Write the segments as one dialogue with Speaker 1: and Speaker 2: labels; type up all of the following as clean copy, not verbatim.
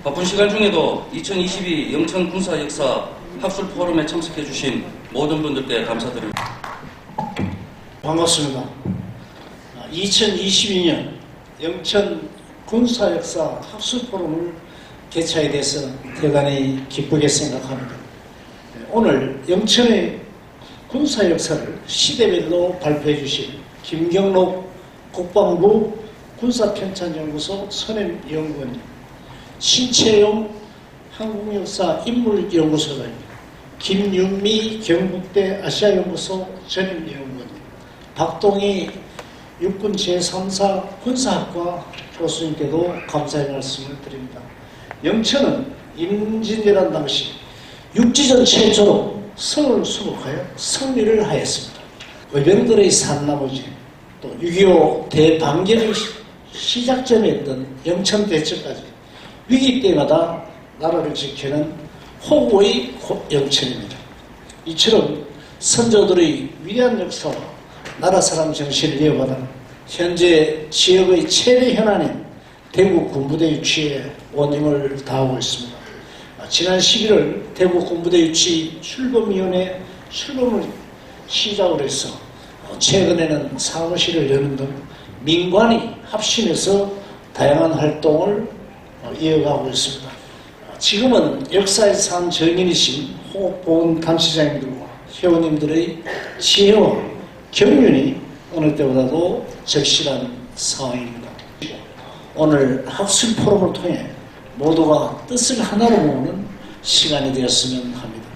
Speaker 1: 바쁜 시간 중에도 2022 영천 군사 역사 학술 포럼에 참석해 주신 모든 분들께 감사드립니다.
Speaker 2: 반갑습니다. 2022년 영천 군사 역사 학술 포럼을 개최하게 돼서 대단히 기쁘게 생각합니다. 오늘 영천의 군사 역사를 시대별로 발표해 주신 김경록 국방부 군사편찬연구소 선임연구원님, 신채용 한국역사 인물연구소장님, 김윤미 경북대 아시아연구소 전임연구원님, 박동희 육군 제3사 군사학과 교수님께도 감사의 말씀을 드립니다. 영천은 임진왜란 당시 육지전 최초로 성을 수복하여 승리를 하였습니다. 의병들의 산나무지, 또 6.25 대방전의 시작점에 있던 영천 대첩까지 위기 때마다 나라를 지키는 호구의 영천입니다. 이처럼 선조들의 위대한 역사와 나라 사람 정신을 이어받아 현재 지역의 최대 현안인 대구 군부대 유치에 원임을 다하고 있습니다. 지난 11월 대구 군부대 유치 출범위원회 출범을 시작으로 해서 최근에는 사무실을 여는 등 민관이 합심해서 다양한 활동을 이어가고 있습니다. 지금은 역사의 산 정인이신 호국보훈 당시자님들과 회원님들의 지혜와 경륜이 어느 때보다도 적실한 상황입니다. 오늘 학술 포럼을 통해 모두가 뜻을 하나로 모으는 시간이 되었으면 합니다.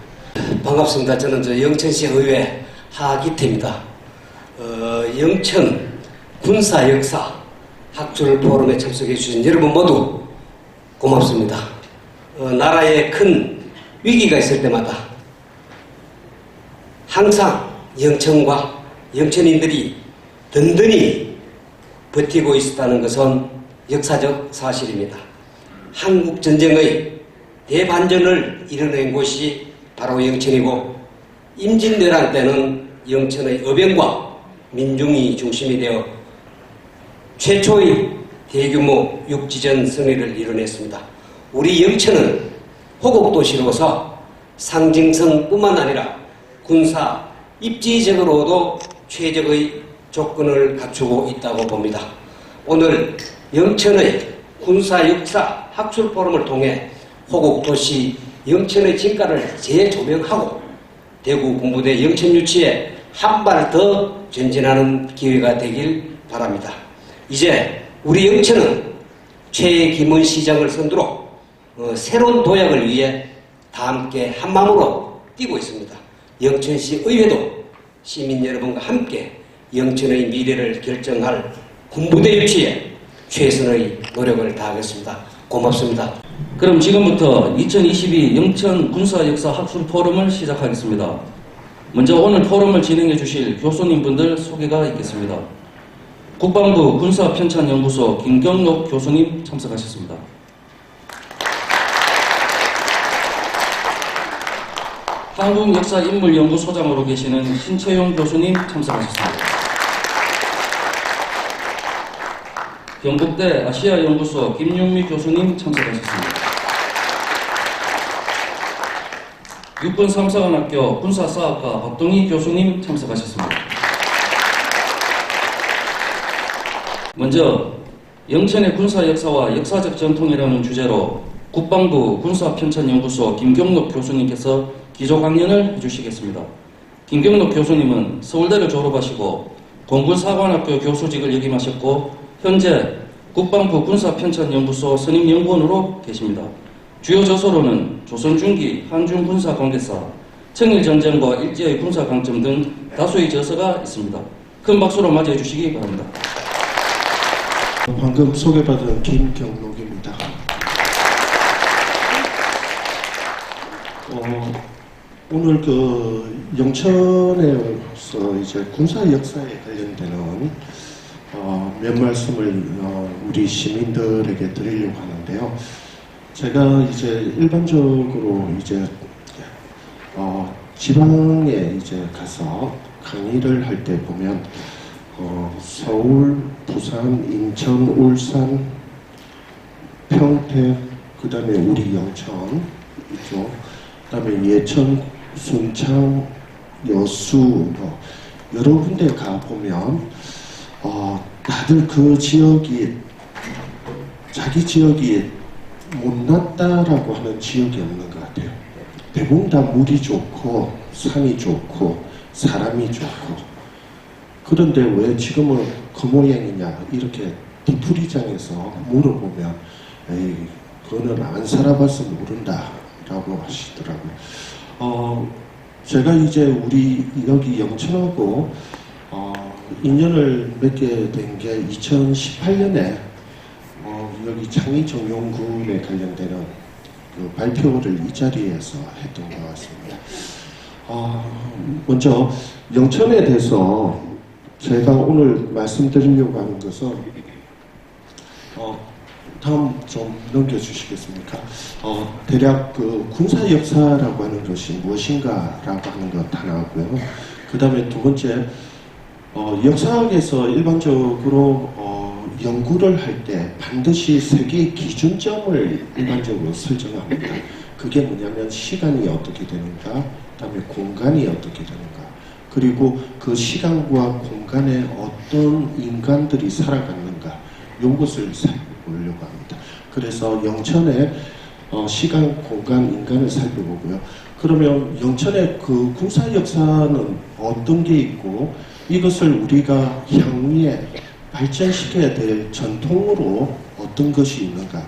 Speaker 3: 반갑습니다. 저는 영천시 의회 하기태입니다. 영천 군사 역사 학술 포럼에 참석해 주신 여러분 모두 고맙습니다. 나라에 큰 위기가 있을 때마다 항상 영천과 영천인들이 든든히 버티고 있었다는 것은 역사적 사실입니다. 한국전쟁의 대반전을 이뤄낸 곳이 바로 영천이고, 임진왜란 때는 영천의 의병과 민중이 중심이 되어 최초의 대규모 육지전 승리를 이뤄냈습니다. 우리 영천은 호국도시로서 상징성뿐만 아니라 군사 입지적으로도 최적의 조건을 갖추고 있다고 봅니다. 오늘 영천의 군사 역사 학술 포럼을 통해 호국도시 영천의 진가를 재조명하고 대구 군부대 영천 유치에 한 발 더 전진하는 기회가 되길 바랍니다. 이제 우리 영천은 최김원 시장을 선두로 새로운 도약을 위해 다 함께 한마음으로 뛰고 있습니다. 영천시 의회도 시민 여러분과 함께 영천의 미래를 결정할 군부대 유치에 최선의 노력을 다하겠습니다. 고맙습니다.
Speaker 1: 그럼 지금부터 2022 영천 군사 역사 학술 포럼을 시작하겠습니다. 먼저 오늘 포럼을 진행해 주실 교수님분들 소개가 있겠습니다. 국방부 군사편찬연구소 김경록 교수님 참석하셨습니다. 한국역사인물연구소장으로 계시는 신채용 교수님 참석하셨습니다. 경북대 아시아연구소 김윤미 교수님 참석하셨습니다. 육군 3사관학교 군사사학과 박동희 교수님 참석하셨습니다. 먼저 영천의 군사 역사와 역사적 전통이라는 주제로 국방부 군사편찬연구소 김경록 교수님께서 기조 강연을 해주시겠습니다. 김경록 교수님은 서울대를 졸업하시고 공군사관학교 교수직을 역임하셨고 현재 국방부 군사편찬연구소 선임연구원으로 계십니다. 주요 저서로는 조선중기 한중군사관계사, 청일전쟁과 일제의 군사강점 등 다수의 저서가 있습니다. 큰 박수로 맞이해 주시기 바랍니다.
Speaker 4: 방금 소개받은 김경록입니다. 오늘 영천에서 이제 군사 역사에 관련되는 몇 말씀을 우리 시민들에게 드리려고 하는데요. 제가 이제 일반적으로 이제 지방에 이제 가서 강의를 할 때 보면 서울, 부산, 인천, 울산, 평택, 그 다음에 우리 영천 이쪽, 그 다음에 예천, 순창, 여수 뭐 여러 군데 가보면 다들 그 지역이 자기 지역이 못났다라고 하는 지역이 없는 것 같아요. 대부분 다 물이 좋고 산이 좋고 사람이 좋고. 그런데 왜 지금은 그 모양이냐 이렇게 디프리장에서 물어보면 에이 그거는 안 살아봐서 모른다 라고 하시더라고요. 제가 이제 우리 여기 영천하고 인연을 맺게 된 게 2018년에 여기 창의정용군에 관련되는 그 발표를 이 자리에서 했던 것 같습니다. 먼저 영천에 대해서 제가 오늘 말씀드리려고 하는 것은 다음 좀 넘겨주시겠습니까? 대략 그 군사 역사라고 하는 것이 무엇인가라고 하는 것 하나고요. 그 다음에 두 번째, 역사학에서 일반적으로 연구를 할 때 반드시 세 개의 기준점을 일반적으로 설정합니다. 그게 뭐냐면 시간이 어떻게 되는가, 그 다음에 공간이 어떻게 되는가, 그리고 그 시간과 공간에 어떤 인간들이 살아갔는가, 이것을 살펴보려고 합니다. 그래서 영천의 시간, 공간, 인간을 살펴보고요. 그러면 영천의 그 군사 역사는 어떤 게 있고 이것을 우리가 향후에 발전시켜야 될 전통으로 어떤 것이 있는가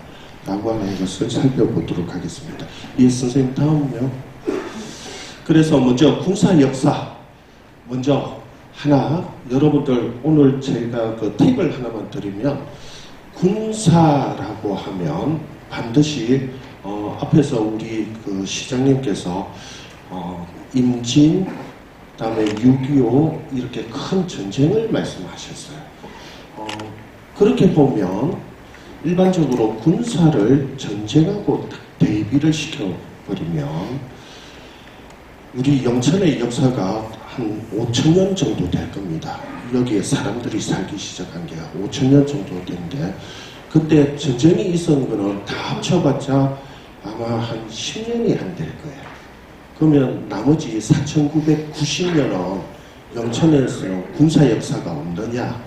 Speaker 4: 라고 하는 것을 살펴보도록 하겠습니다. 예, 선생님 다음은요. 그래서 먼저 군사 역사 먼저 하나, 여러분들 오늘 제가 그 팁을 하나만 드리면 군사라고 하면 반드시 앞에서 우리 그 시장님께서 임진, 그다음에 6.25 이렇게 큰 전쟁을 말씀하셨어요. 그렇게 보면 일반적으로 군사를 전쟁하고 대비를 시켜버리면 우리 영천의 역사가 한 5,000년 정도 될 겁니다. 여기에 사람들이 살기 시작한 게 5,000년 정도 된데 그때 전쟁이 있었는 거는 다 합쳐봤자 아마 한 10년이 안 될 거예요. 그러면 나머지 4,990년은 영천에서는 군사 역사가 없느냐?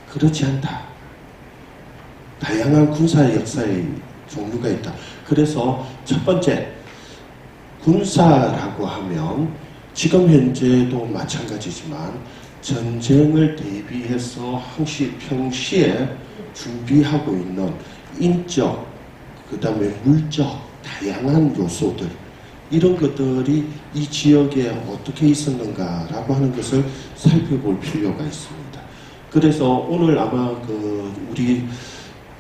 Speaker 4: 그렇지 않다. 다양한 군사 역사의 종류가 있다. 그래서 첫 번째, 군사라고 하면 지금 현재도 마찬가지지만 전쟁을 대비해서 평시에 준비하고 있는 인적, 그 다음에 물적, 다양한 요소들, 이런 것들이 이 지역에 어떻게 있었는가라고 하는 것을 살펴볼 필요가 있습니다. 그래서 오늘 아마 우리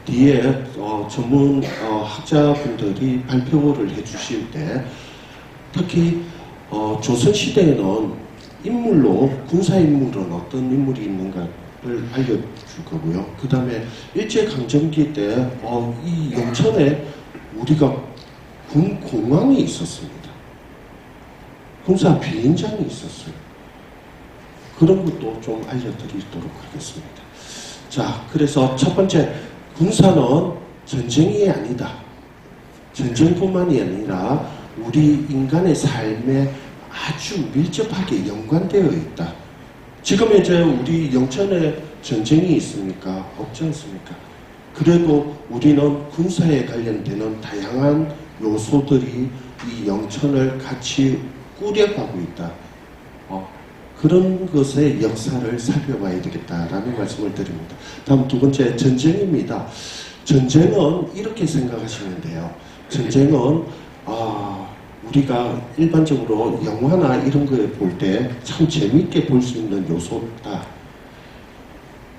Speaker 4: 뒤에 전문 학자분들이 발표를 해주실 때 특히 조선시대에는 인물로 군사인물은 어떤 인물이 있는가를 알려줄 거고요. 그 다음에 일제강점기 때 이 영천에 우리가 군 공항이 있었습니다. 군사 비행장이 있었어요. 그런 것도 좀 알려드리도록 하겠습니다. 자, 그래서 첫 번째, 군사는 전쟁이 아니다. 전쟁뿐만이 아니라 우리 인간의 삶에 아주 밀접하게 연관되어 있다. 지금 현재 우리 영천에 전쟁이 있습니까? 없지 않습니까? 그래도 우리는 군사에 관련되는 다양한 요소들이 이 영천을 같이 꾸려가고 있다. 그런 것의 역사를 살펴봐야 되겠다라는 말씀을 드립니다. 다음 두 번째, 전쟁입니다. 전쟁은 이렇게 생각하시면 돼요. 전쟁은 우리가 일반적으로 영화나 이런 거에 볼 때 참 재밌게 볼 수 있는 요소다.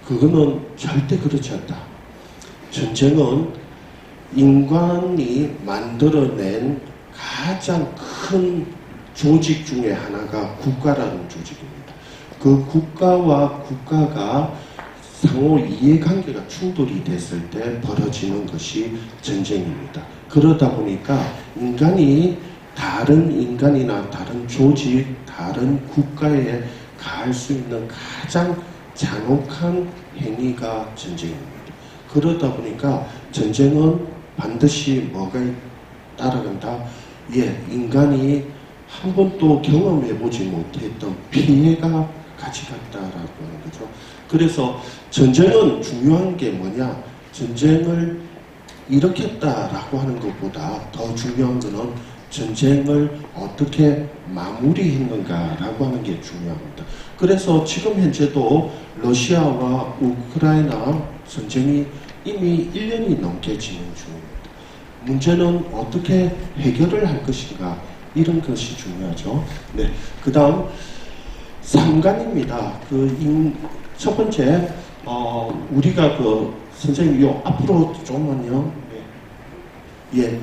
Speaker 4: 그거는 절대 그렇지 않다. 전쟁은 인간이 만들어낸 가장 큰 조직 중에 하나가 국가라는 조직입니다. 그 국가와 국가가 상호 이해관계가 충돌이 됐을 때 벌어지는 것이 전쟁입니다. 그러다 보니까 인간이 다른 인간이나 다른 조직, 다른 국가에 가할 수 있는 가장 잔혹한 행위가 전쟁입니다. 그러다 보니까 전쟁은 반드시 뭐가 따라간다? 예, 인간이 한 번도 경험해보지 못했던 피해가 같이 갔다라고 하는 거죠. 그래서 전쟁은 중요한 게 뭐냐? 전쟁을 일으켰다라고 하는 것보다 더 중요한 것은 전쟁을 어떻게 마무리했는가라고 하는 게 중요합니다. 그래서 지금 현재도 러시아와 우크라이나 전쟁이 이미 1년이 넘게 진행 중입니다. 문제는 어떻게 해결을 할 것인가, 이런 것이 중요하죠. 네, 그 다음 3간입니다. 첫 번째, 우리가 선생님 요 앞으로 조금만요. 네. 예,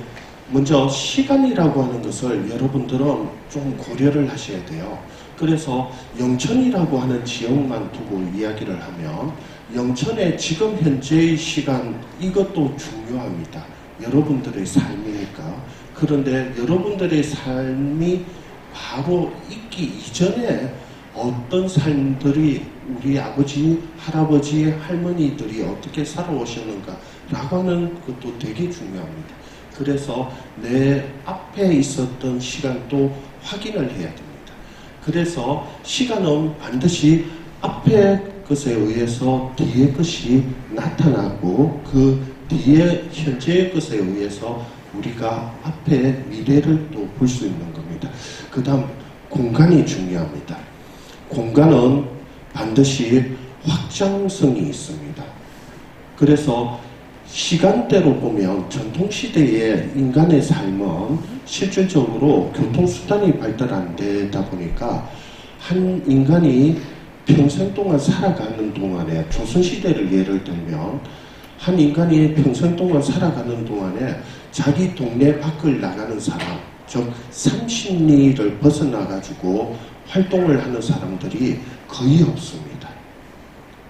Speaker 4: 먼저 시간이라고 하는 것을 여러분들은 좀 고려를 하셔야 돼요. 그래서 영천이라고 하는 지역만 두고 이야기를 하면 영천의 지금 현재의 시간, 이것도 중요합니다. 여러분들의 삶이니까. 그런데 여러분들의 삶이 바로 있기 이전에 어떤 삶들이 우리 아버지, 할아버지, 할머니들이 어떻게 살아오셨는가 라고 하는 것도 되게 중요합니다. 그래서 내 앞에 있었던 시간도 확인을 해야 됩니다. 그래서 시간은 반드시 앞에 것에 의해서 뒤의 것이 나타나고 그 뒤에 현재의 것에 의해서 우리가 앞에 미래를 또 볼 수 있는 겁니다. 그 다음 공간이 중요합니다. 공간은 반드시 확장성이 있습니다. 그래서 시간대로 보면 전통시대의 인간의 삶은 실질적으로 교통수단이 발달 안 되다 보니까 한 인간이 평생 동안 살아가는 동안에, 조선시대를 예를 들면 한 인간이 평생 동안 살아가는 동안에 자기 동네 밖을 나가는 사람, 즉 삼십리를 벗어나가지고 활동을 하는 사람들이 거의 없습니다.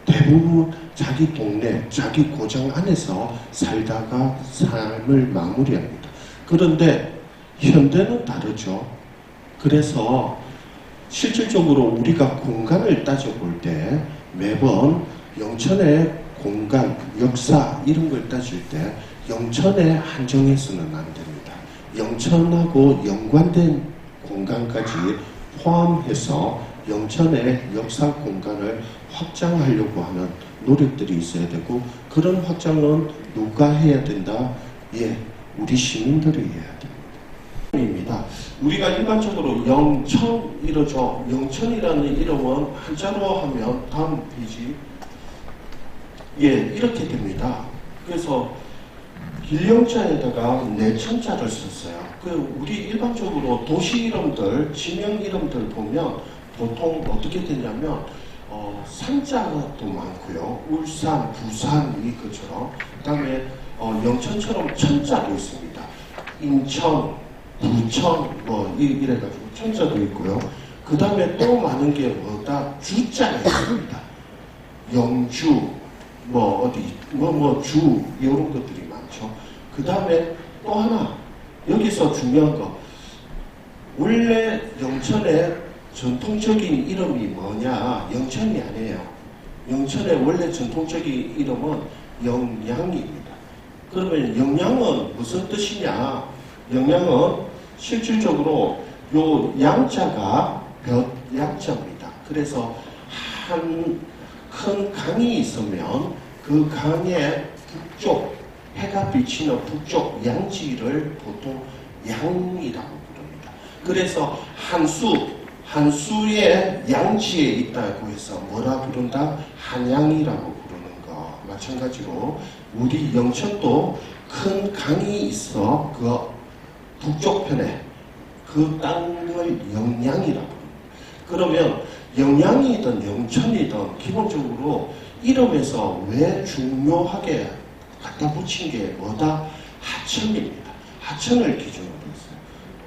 Speaker 4: 대부분 자기 동네, 자기 고장 안에서 살다가 삶을 마무리합니다. 그런데 현대는 다르죠. 그래서 실질적으로 우리가 공간을 따져볼 때 매번 영천의 공간, 역사 이런 걸 따질 때 영천에 한정해서는 안 됩니다. 영천하고 연관된 공간까지 포함해서 영천의 역사 공간을 확장하려고 하는 노력들이 있어야 되고, 그런 확장은 누가 해야 된다? 예, 우리 시민들이 해야 됩니다. 우리가 일반적으로 영천 이러죠. 영천이라는 이름은 한자로 하면 다음 페이지, 예, 이렇게 됩니다. 그래서 길영자에다가 내천자를 썼어요. 우리 일반적으로 도시 이름들, 지명 이름들 보면 보통 어떻게 되냐면 산자도 많고요. 울산, 부산 이것처럼. 그 다음에 영천처럼 천자도 있습니다. 인천, 부천 이래가지고 천자도 있고요. 그 다음에 또 많은 게 뭐다? 주자가 있습니다. 영주, 주 이런 것들이 많죠. 그 다음에 또 하나 여기서 중요한 거, 원래 영천의 전통적인 이름이 뭐냐? 영천이 아니에요. 영천의 원래 전통적인 이름은 영양입니다. 그러면 영양은 무슨 뜻이냐? 영양은 실질적으로 요 양자가 몇 양자입니다. 그래서 한 큰 강이 있으면 그 강의 북쪽, 해가 비치는 북쪽 양지를 보통 양이라고 부릅니다. 그래서 한수의 양지에 있다고 해서 뭐라 부른다? 한양이라고 부르는 거. 마찬가지로 우리 영천도 큰 강이 있어 그 북쪽 편에 그 땅을 영양이라고 부릅니다. 그러면 영양이든 영천이든 기본적으로 이름에서 왜 중요하게 갖다 붙인 게 뭐다? 하천입니다. 하천을 기준으로 했어요.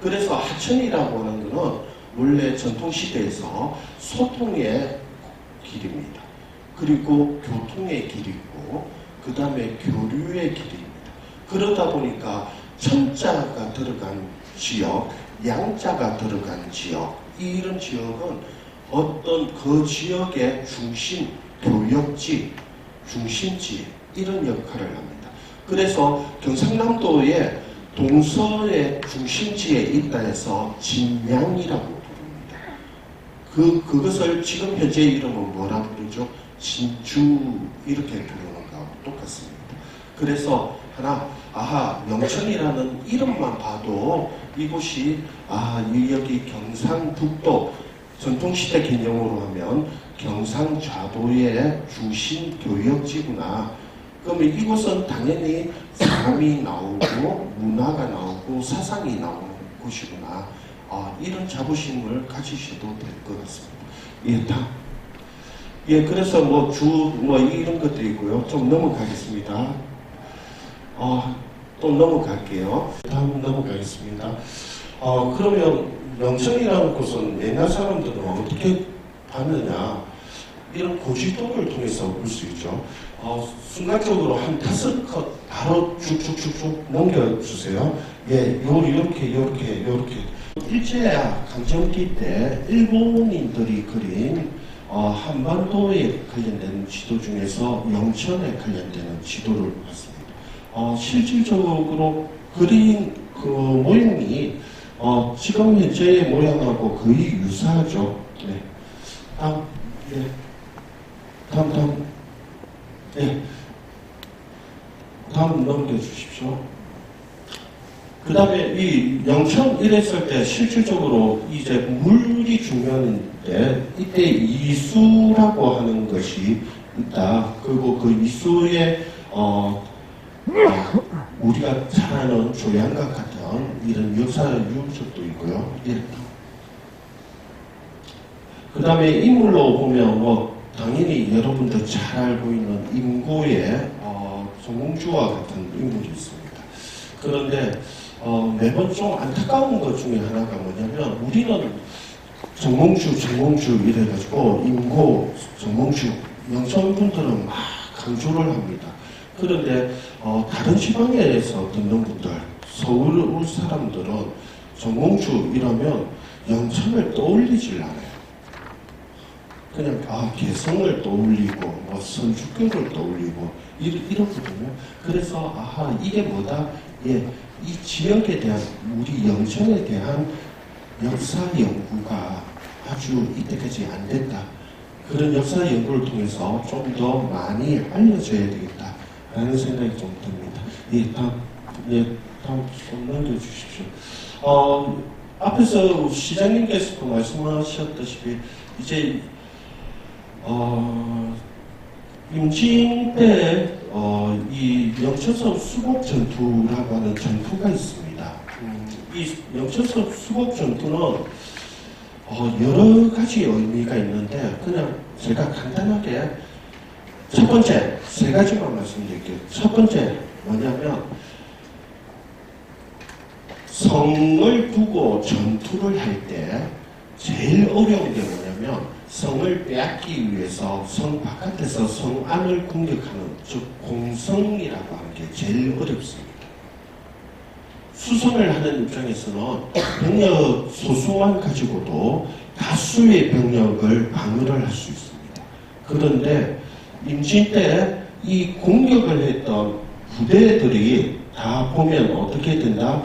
Speaker 4: 그래서 하천이라고 하는 것은 원래 전통시대에서 소통의 길입니다. 그리고 교통의 길이고, 그 다음에 교류의 길입니다. 그러다 보니까 천자가 들어간 지역, 양자가 들어간 지역, 이런 지역은 어떤 그 지역의 중심, 교역지, 중심지 이런 역할을 합니다. 그래서 경상남도의 동서의 중심지에 있다 해서 진양이라고 부릅니다. 그것을 지금 현재 이름은 뭐라고 부르죠? 진주 이렇게 부르는 거하고 똑같습니다. 그래서 영천이라는 이름만 봐도 이곳이 여기 경상북도 전통시대 개념으로 하면 경상좌도의 중심 교역지구나. 그러면 이곳은 당연히 사람이 나오고 문화가 나오고 사상이 나오는 곳이구나. 이런 자부심을 가지셔도 될 것 같습니다. 그래서 이런 것도 있고요. 좀 넘어가겠습니다. 또 넘어갈게요. 다음 넘어가겠습니다. 그러면 영천이라는 곳은 옛날 사람들은 어떻게 봤느냐, 이런 고지도를 통해서 볼 수 있죠. 순간적으로 한 5컷 바로 쭉쭉쭉쭉 넘겨주세요. 이렇게. 일제 강점기 때 일본인들이 그린 한반도에 관련된 지도 중에서 영천에 관련되는 지도를 봤습니다. 실질적으로 그린 그 모양이 지금 현재의 모양하고 거의 유사하죠. 다음 넘겨주십시오. 그 다음에 이 영천 이랬을 때 실질적으로 이제 물이 중요한데 이때 이수라고 하는 것이 있다. 그리고 그 이수에 우리가 잘 아는 조양과 같은 이런 역사 유적도 있고요. 그 다음에 인물로 보면 당연히 여러분들 잘 알고 있는 임고의 정몽주와 같은 인물이 있습니다. 그런데 매번 좀 안타까운 것 중에 하나가 뭐냐면 우리는 정몽주 이래가지고 임고, 정몽주, 영천 분들은 막 강조를 합니다. 그런데 다른 지방에서 듣는 분들, 서울 사람들은 정몽주 이러면 영천을 떠올리질 않아요. 그냥 개성을 떠올리고 선주교를 떠올리고 이렇거든요. 그래서 이게 뭐다? 이 지역에 대한 우리 영천에 대한 역사 연구가 아주 이때까지 안 됐다. 그런 역사 연구를 통해서 좀 더 많이 알려져야 되겠다 라는 생각이 좀 듭니다. 다음 좀 넘겨주십시오. 앞에서 시장님께서도 말씀하셨다시피 이제 임진 때 이 영천성 수복 전투라고 하는 전투가 있습니다. 이 영천성 수복 전투는 여러 가지 의미가 있는데 그냥 제가 간단하게 첫 번째 3가지만 말씀드릴게요. 첫 번째 뭐냐면 성을 두고 전투를 할 때 제일 어려운 게 뭐냐면 성을 빼앗기 위해서 성 바깥에서 성 안을 공격하는 즉 공성이라고 하는 게 제일 어렵습니다. 수성을 하는 입장에서는 병력 소수만 가지고도 다수의 병력을 방어를 할 수 있습니다. 그런데 임진 때 이 공격을 했던 부대들이 다 보면 어떻게 된다?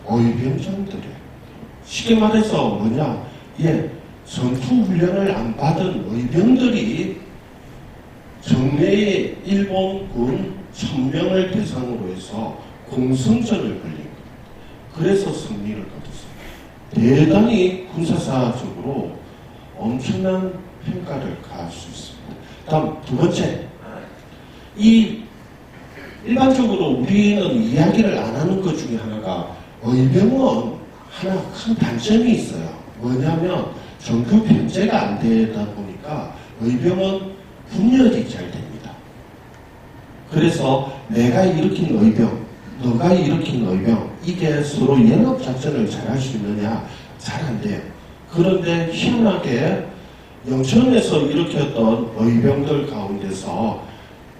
Speaker 4: 의병장들이에요. 쉽게 말해서 뭐냐? 전투 훈련을 안 받은 의병들이 정례의 일본군 1000명을 대상으로 해서 공성전을 벌린 겁니다. 그래서 승리를 거뒀습니다. 대단히 군사사적으로 엄청난 평가를 가할 수 있습니다. 다음 2번째, 일반적으로 우리는 이야기를 안 하는 것 중에 하나가 의병은 하나 큰 단점이 있어요. 뭐냐면 정규 편제가 안 되다 보니까 의병은 분열이 잘 됩니다. 그래서 내가 일으킨 의병, 너가 일으킨 의병, 이게 서로 연합작전을 잘 할 수 있느냐? 잘 안 돼요. 그런데 희한하게 영천에서 일으켰던 의병들 가운데서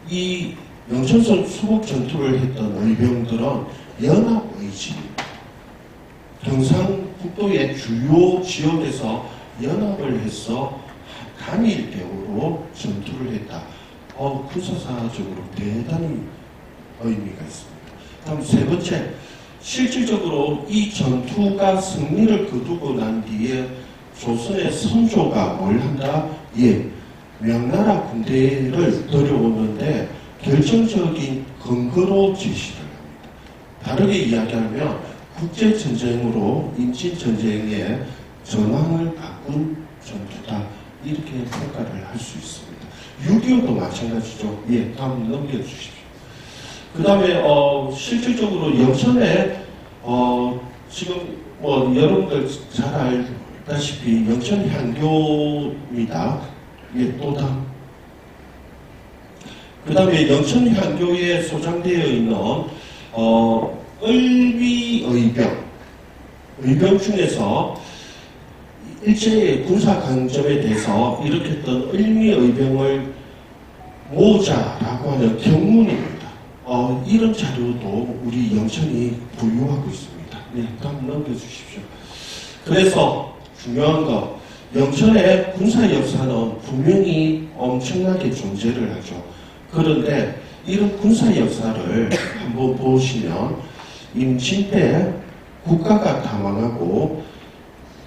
Speaker 4: 이 영천선 수복 전투를 했던 의병들은 연합의지입니다. 경상북도의 주요 지역에서 연합을 해서 단일 대우로 전투를 했다. 군사사적으로 대단히 의미가 있습니다. 다음 세 번째, 실질적으로 이 전투가 승리를 거두고 난 뒤에 조선의 선조가 뭘 한다? 예, 명나라 군대를 들여오는데 결정적인 근거로 제시를 합니다. 다르게 이야기하면 국제전쟁으로 임진전쟁의 전황을 바꾼 전투다, 이렇게 평가를 할 수 있습니다. 6.25도 마찬가지죠. 예, 다음 넘겨주십시오. 그 다음에 실질적으로 영천에 지금 뭐 여러분들 잘 알다시피 영천 향교입니다. 예, 또 다음. 그 다음에 영천 향교에 소장되어 있는 의병 중에서 일제의 군사 강점에 대해서 일으켰던 을미의병을 모자라고 하는 경문입니다. 이런 자료도 우리 영천이 보유하고 있습니다. 네, 다음 넘겨주십시오. 그래서 중요한 거, 영천의 군사 역사는 분명히 엄청나게 존재를 하죠. 그런데 이런 군사 역사를 한번 보시면 임진 때 국가가 다망하고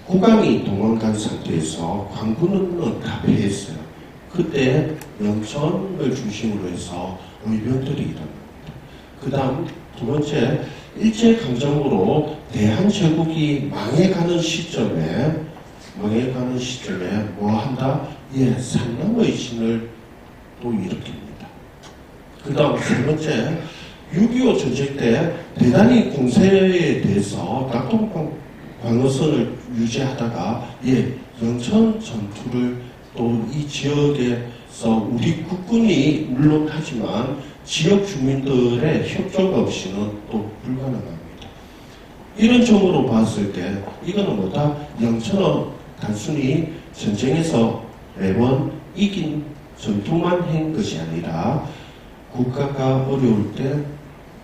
Speaker 4: 국왕이 도망간 상태에서 광군은 다 패했어요. 그때 영천을 중심으로 해서 의병들이 일어납니다. 그 다음 두 번째, 일제강점으로 대한제국이 망해가는 시점에 뭐 한다? 예, 상남의 진을 또 일으킵니다. 그 다음 세 번째, 6.25 전쟁 때 대단히 공세에 대해서 낙동강어선을 유지하다가 예, 영천 전투를 또 이 지역에서 우리 국군이 물론 하지만 지역 주민들의 협조 없이는 또 불가능합니다. 이런 점으로 봤을 때 이거는 뭐다? 영천은 단순히 전쟁에서 매번 이긴 전투만 한 것이 아니라 국가가 어려울 때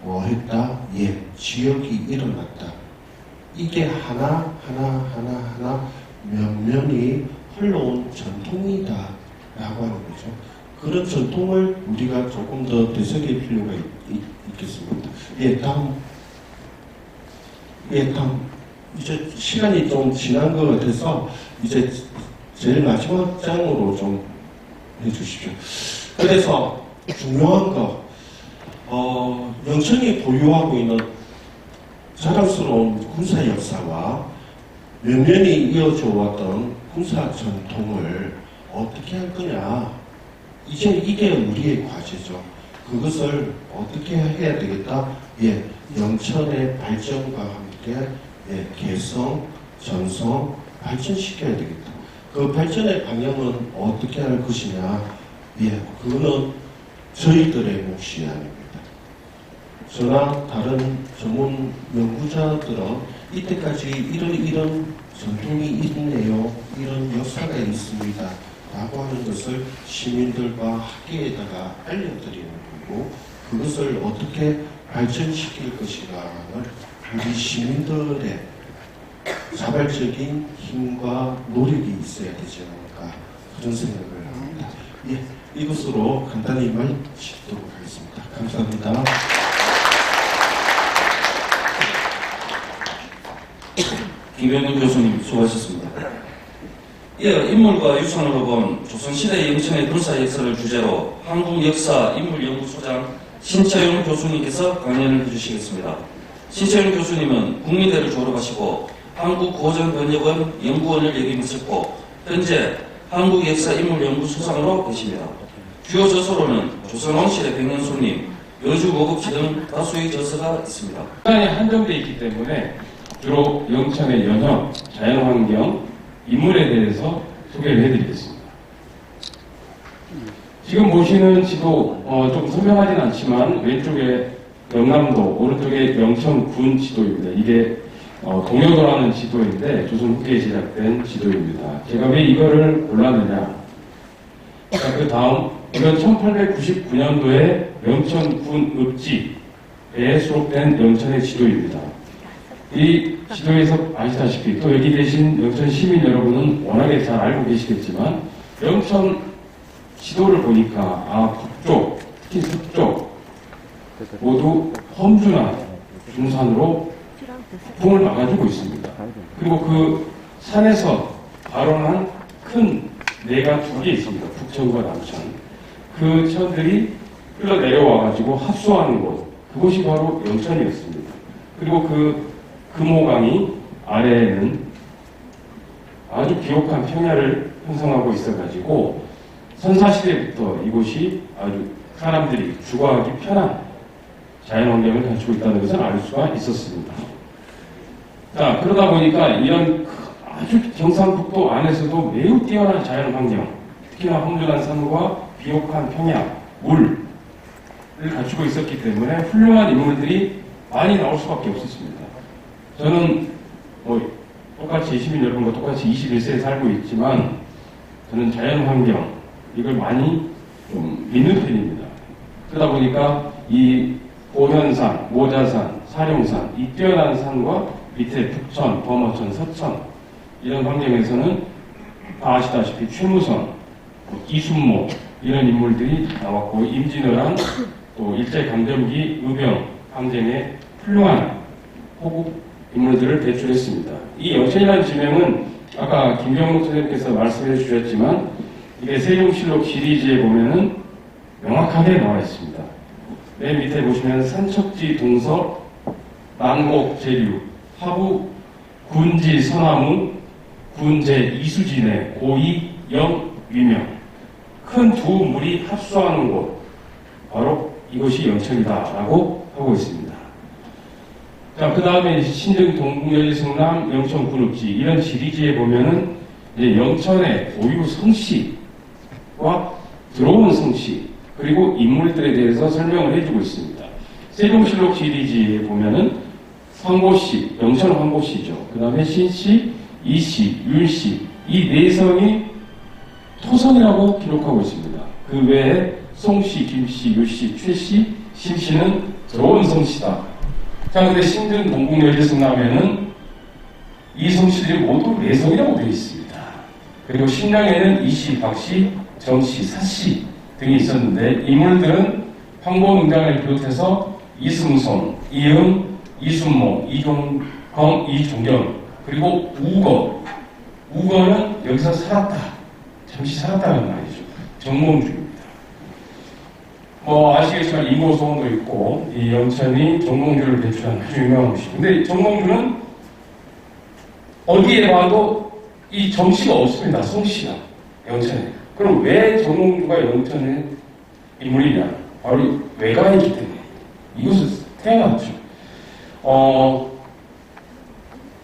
Speaker 4: 뭐 했다? 예, 지역이 일어났다. 이게 하나 면면이 흘러온 전통이다 라고 하는 거죠. 그런 전통을 우리가 조금 더 되새길 필요가 있겠습니다. 예, 다음. 이제 시간이 좀 지난 것 같아서 이제 제일 마지막 장으로 좀 해주십시오. 그래서 중요한 거, 영천이 보유하고 있는 자랑스러운 군사 역사와 면면이 이어져 왔던 군사 전통을 어떻게 할 거냐. 이제 이게 우리의 과제죠. 그것을 어떻게 해야 되겠다? 예, 영천의 발전과 함께 예, 개성, 전성, 발전시켜야 되겠다. 그 발전의 방향은 어떻게 할 것이냐? 예, 그거는 저희들의 몫이 아닙니다. 저나 다른 전문 연구자들은 이때까지 이런 전통이 있네요, 이런 역사가 있습니다 라고 하는 것을 시민들과 학계에다가 알려드리는 거고, 그것을 어떻게 발전시킬 것인가를 우리 시민들의 자발적인 힘과 노력이 있어야 되지 않을까, 그런 생각을 합니다. 예, 이것으로 간단히 마치도록 하겠습니다. 감사합니다.
Speaker 1: 김병근 교수님 수고하셨습니다. 이어 인물과 유산으로 본 조선시대 영천의 군사 역사를 주제로 한국역사인물연구소장 신채용 교수님께서 강연을 해주시겠습니다. 신채용 교수님은 국민대를 졸업하시고 한국고전번역원 연구원을 역임하셨고 현재 한국역사인물연구소장으로 계십니다. 주요 저서로는 조선왕실의 백년손님, 여주고급지 등 다수의 저서가 있습니다.
Speaker 5: 시간이 한정되어 있기 때문에 주로 영천의 연형, 자연환경, 인물에 대해서 소개를 해드리겠습니다. 지금 보시는 지도 좀 선명하진 않지만 왼쪽에 영남도, 오른쪽에 영천군 지도입니다. 이게 동여도라는 지도인데 조선 후기에 제작된 지도입니다. 제가 왜 이거를 골랐느냐? 그 다음 이건 1899년도에 영천군 읍지에 수록된 영천의 지도입니다. 이 지도에서 아시다시피 또 여기 계신 영천 시민 여러분은 워낙에 잘 알고 계시겠지만 영천 지도를 보니까 북쪽, 특히 서쪽 모두 험준한 중산으로 풍을 막아주고 있습니다. 그리고 그 산에서 발원한 큰 내가 두 개 있습니다. 북천과 남천. 그 천들이 흘러내려와가지고 합수하는 곳, 그곳이 바로 영천이었습니다. 그리고 그 금호강이 아래에는 아주 비옥한 평야를 형성하고 있어가지고 선사시대부터 이곳이 아주 사람들이 주거하기 편한 자연환경을 갖추고 있다는 것을 알 수가 있었습니다. 자, 그러다 보니까 이런 아주 경상북도 안에서도 매우 뛰어난 자연환경, 특히나 험준한 산과 비옥한 평야, 물을 갖추고 있었기 때문에 훌륭한 인물들이 많이 나올 수밖에 없었습니다. 저는 똑같이 시민 여러분과 똑같이 21세에 살고 있지만 저는 자연환경 이걸 많이 좀 믿는 편입니다. 그러다 보니까 이 고현산, 모자산, 사룡산 이 뛰어난 산과 밑에 북천, 범어천, 서천 이런 환경에서는 다 아시다시피 최무선, 이순모 이런 인물들이 나왔고 임진왜란 또 일제강점기 의병 항쟁에 훌륭한 호국 인물들을 배출했습니다. 이 영천이라는 지명은 아까 김경록 선생님께서 말씀해 주셨지만 이게 세종실록 시리즈에 보면은 명확하게 나와 있습니다. 맨 밑에 보시면 산척지 동서 난곡 제류 하부 군지 서나무 군제 이수진의 고이 영 위명 큰 두 물이 합수하는 곳 바로 이것이 영천이다라고 하고 있습니다. 자, 그 다음에 신등 동북여지성남 영천군읍지 이런 시리즈에 보면은 이제 영천의 고유 성씨와 들어온 성씨 그리고 인물들에 대해서 설명을 해주고 있습니다. 세종실록 시리즈에 보면은 황보씨, 영천 황보씨죠. 그 다음에 신씨, 이씨, 윤씨 이 네 성이 토성이라고 기록하고 있습니다. 그 외에 송씨, 김씨, 유씨, 최씨, 심씨는 들어온 성씨다. 자, 근데 신등 동북여지성남에는 이 성씨들이 모두 네 성이라고 되어 있습니다. 그리고 신령에는 이씨, 박씨, 정씨, 사씨 등이 있었는데 인물들은 황보능장을 비롯해서 이승손, 이응, 이순모, 이종검, 이종경 그리고 우거. 우거는 여기서 살았다. 잠시 살았다는 말이죠. 정몽주입니다. 아시겠지만 이모소원도 있고 이 영천이 정몽주를 배출한 아주 유명한 곳이죠. 근데 정몽주는 어디에 봐도 이 정씨가 없습니다. 송씨가 영천에. 그럼 왜 정몽주가 영천의 인물이냐? 바로 외가에 있기 때문에 이곳을 태어났죠.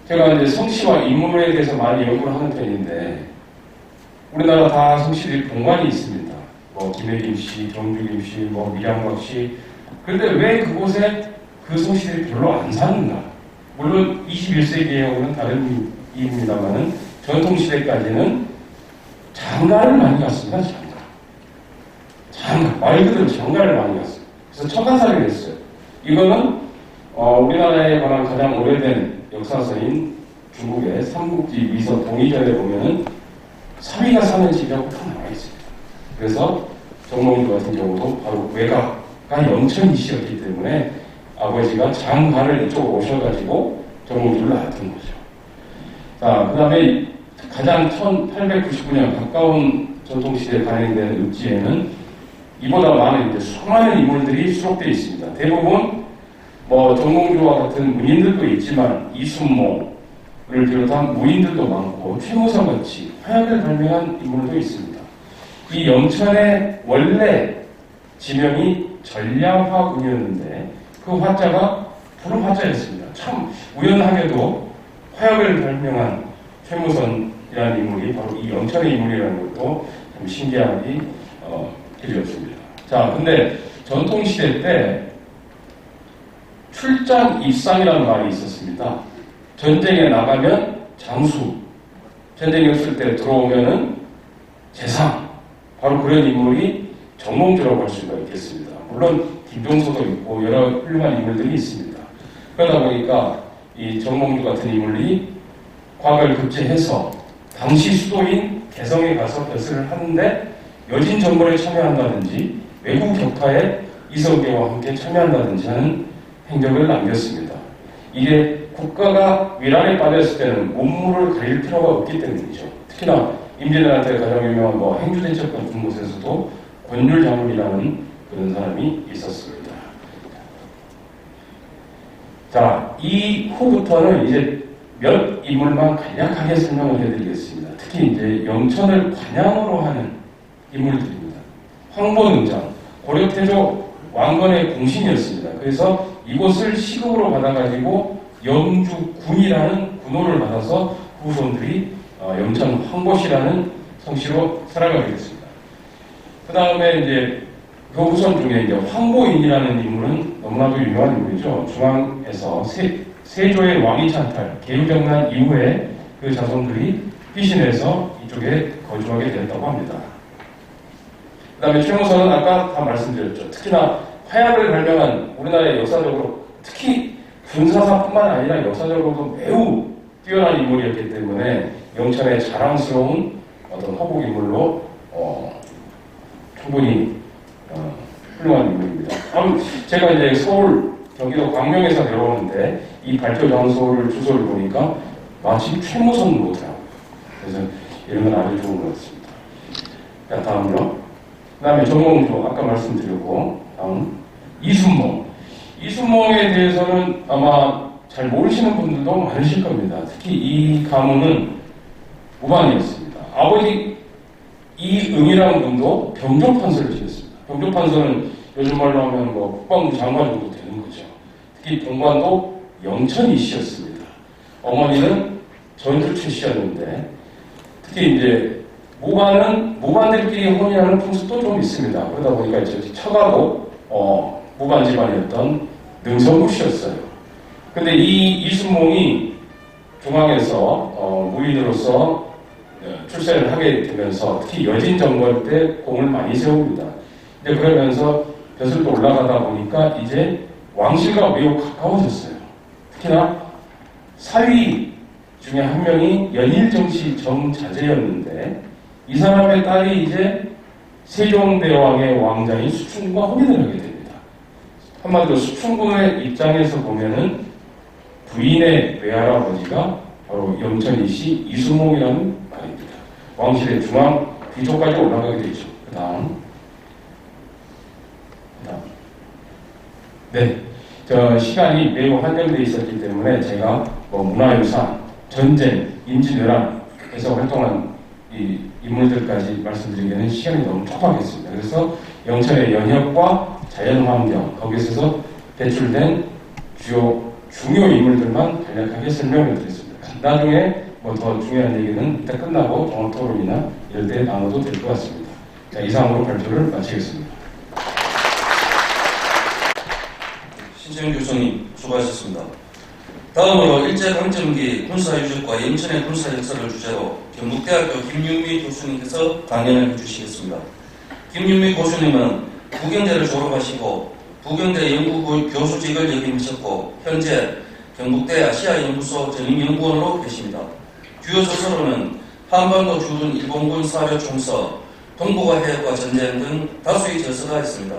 Speaker 5: 제가 이제 성씨와 인물에 대해서 많이 연구를 하는 편인데 우리나라 다 성씨들이 본관이 있습니다. 김혜김 씨, 정주김 씨, 밀양박 씨. 그런데 왜 그곳에 그 성씨들이 별로 안 사는가? 물론 21세기에는 다른 이유입니다만은 전통시대까지는 장가를 많이 갔습니다. 장가. 말 그대로 장가를 많이 갔어요. 그래서 척간살이를 했어요. 이거는 우리나라에 관한 가장 오래된 역사서인 중국의 삼국지 위서 동의전에 보면은 3위가 사는 시라고 다 나와 있습니다. 그래서 정몽주 같은 경우도 바로 외가가 영천이씨였기 때문에 아버지가 장가를 이쪽으로 오셔가지고 정몽주를 낳았던 거죠. 자, 그 다음에 가장 1899년 가까운 전통시대에 발행된 읍지에는 이보다 많은 수많은 인물들이 수록되어 있습니다. 대부분 정몽주와 같은 문인들도 있지만 이순모를 비롯한 무인들도 많고 최무성같이 화약을 발명한 인물도 있습니다. 이 영천의 원래 지명이 전량화군이었는데 그 화자가 푸른 화자였습니다. 참 우연하게도 화약을 발명한 최무선이라는 인물이 바로 이 영천의 인물이라는 것도 참 신기하기 드렸습니다. 자, 근데 전통시대 때 출장 입상이라는 말이 있었습니다. 전쟁에 나가면 장수, 전쟁이 없을 때 들어오면은 재상, 바로 그런 인물이 정몽주라고 할 수가 있겠습니다. 물론 김종서도 있고 여러 훌륭한 인물들이 있습니다. 그러다 보니까 이 정몽주 같은 인물이 과거를 급제해서 당시 수도인 개성에 가서 벼슬을 하는데 여진 정벌에 참여한다든지 외국 격파에 이성계와 함께 참여한다든지 하는 행적을 남겼습니다. 이게 국가가 위란에 빠졌을 때는 몸물을 가릴 필요가 없기 때문이죠. 특히나 임진왜란 때 가장 유명한 행주대첩 같은 곳에서도 권율장군이라는 그런 사람이 있었습니다. 자, 이후부터는 이제 몇 인물만 간략하게 설명을 해드리겠습니다. 특히 이제 영천을 관양으로 하는 인물들입니다. 황보능장, 고려태조 왕건의 공신이었습니다. 그래서 이곳을 시급으로 받아가지고 영주군이라는 군호를 받아서 후손들이 영천 황보시라는 성씨로 살아가게 됐습니다. 그 다음에 이제 그 후손 중에 이제 황보인이라는 인물은 너무나도 유명한 인물이죠. 중앙에서 세조의 왕위 찬탈, 개유정난 이후에 그 자손들이 피신해서 이쪽에 거주하게 됐다고 합니다. 그 다음에 최무선은 아까 다 말씀드렸죠. 특히나 화약을 발명한 우리나라의 역사적으로 특히 군사사뿐만 아니라 역사적으로도 매우 뛰어난 인물이었기 때문에 영천의 자랑스러운 어떤 허복인물로 충분히 훌륭한 인물입니다. 제가 이제 서울 경기도 광명에서 내려오는데 이 발표 장소를 주소를 보니까 마치 최무선 로드라고. 그래서 이런 건 아주 좋은 것 같습니다. 자, 다음요. 그 다음에 정몽주 아까 말씀드렸고, 다음 이순몽. 이순몽에 대해서는 아마 잘 모르시는 분들도 많으실 겁니다. 특히 이 가문은 무반이었습니다. 아버지 이응이라는 분도 병조판서를 지냈습니다. 병조판서는 요즘 말로 하면 국방부 장관 정도 되는 거죠. 특히 동관도 영천이 씨였습니다. 어머니는 전주최 씨였는데 특히 이제 무반들끼리 혼인하는 풍습도 좀 있습니다. 그러다 보니까 이제 처가도 무반 집안이었던 능성구 씨였어요. 근데 이 이순몽이 중앙에서 무인으로서 출세를 하게 되면서 특히 여진 정권 때 공을 많이 세웁니다. 이제 그러면서 벼슬도 올라가다 보니까 이제 왕실과 매우 가까워졌어요. 특히나 사위 중에 한 명이 연일정씨 정자제였는데 이 사람의 딸이 이제 세종대왕의 왕자인 수충군과 혼인을 하게 됩니다. 한마디로 수충군의 입장에서 보면은 부인의 외할아버지가 바로 영천이씨 이순몽이라는 말입니다. 왕실의 중앙 귀족까지 올라가게 되죠. 그 다음. 네. 시간이 매우 한정되어 있었기 때문에 제가 문화유산, 전쟁, 임진왜란에서 활동한 이 인물들까지 말씀드리기에는 시간이 너무 촉박했습니다. 그래서 영천의 연혁과 자연환경, 거기서 배출된 중요 인물들만 간략하게 설명을 드렸습니다. 나중에 더 중요한 얘기는 이따 끝나고 종합토론이나 이럴 때 나눠도 될 것 같습니다. 자, 이상으로 발표를 마치겠습니다.
Speaker 1: 신채영 교수님 수고하셨습니다. 다음으로 일제강점기 군사유적과 영천의 군사역사를 주제로 경북대학교 김윤미 교수님께서 강연을 해주시겠습니다. 김윤미 교수님은 부경대를 졸업하시고 부경대 연구부 교수직을 역임하셨고 현재 경북대 아시아연구소 전임연구원으로 계십니다. 주요 저서로는 한반도 주둔 일본군 사료 총서, 동북아 해역과 전쟁 등 다수의 저서가 있습니다.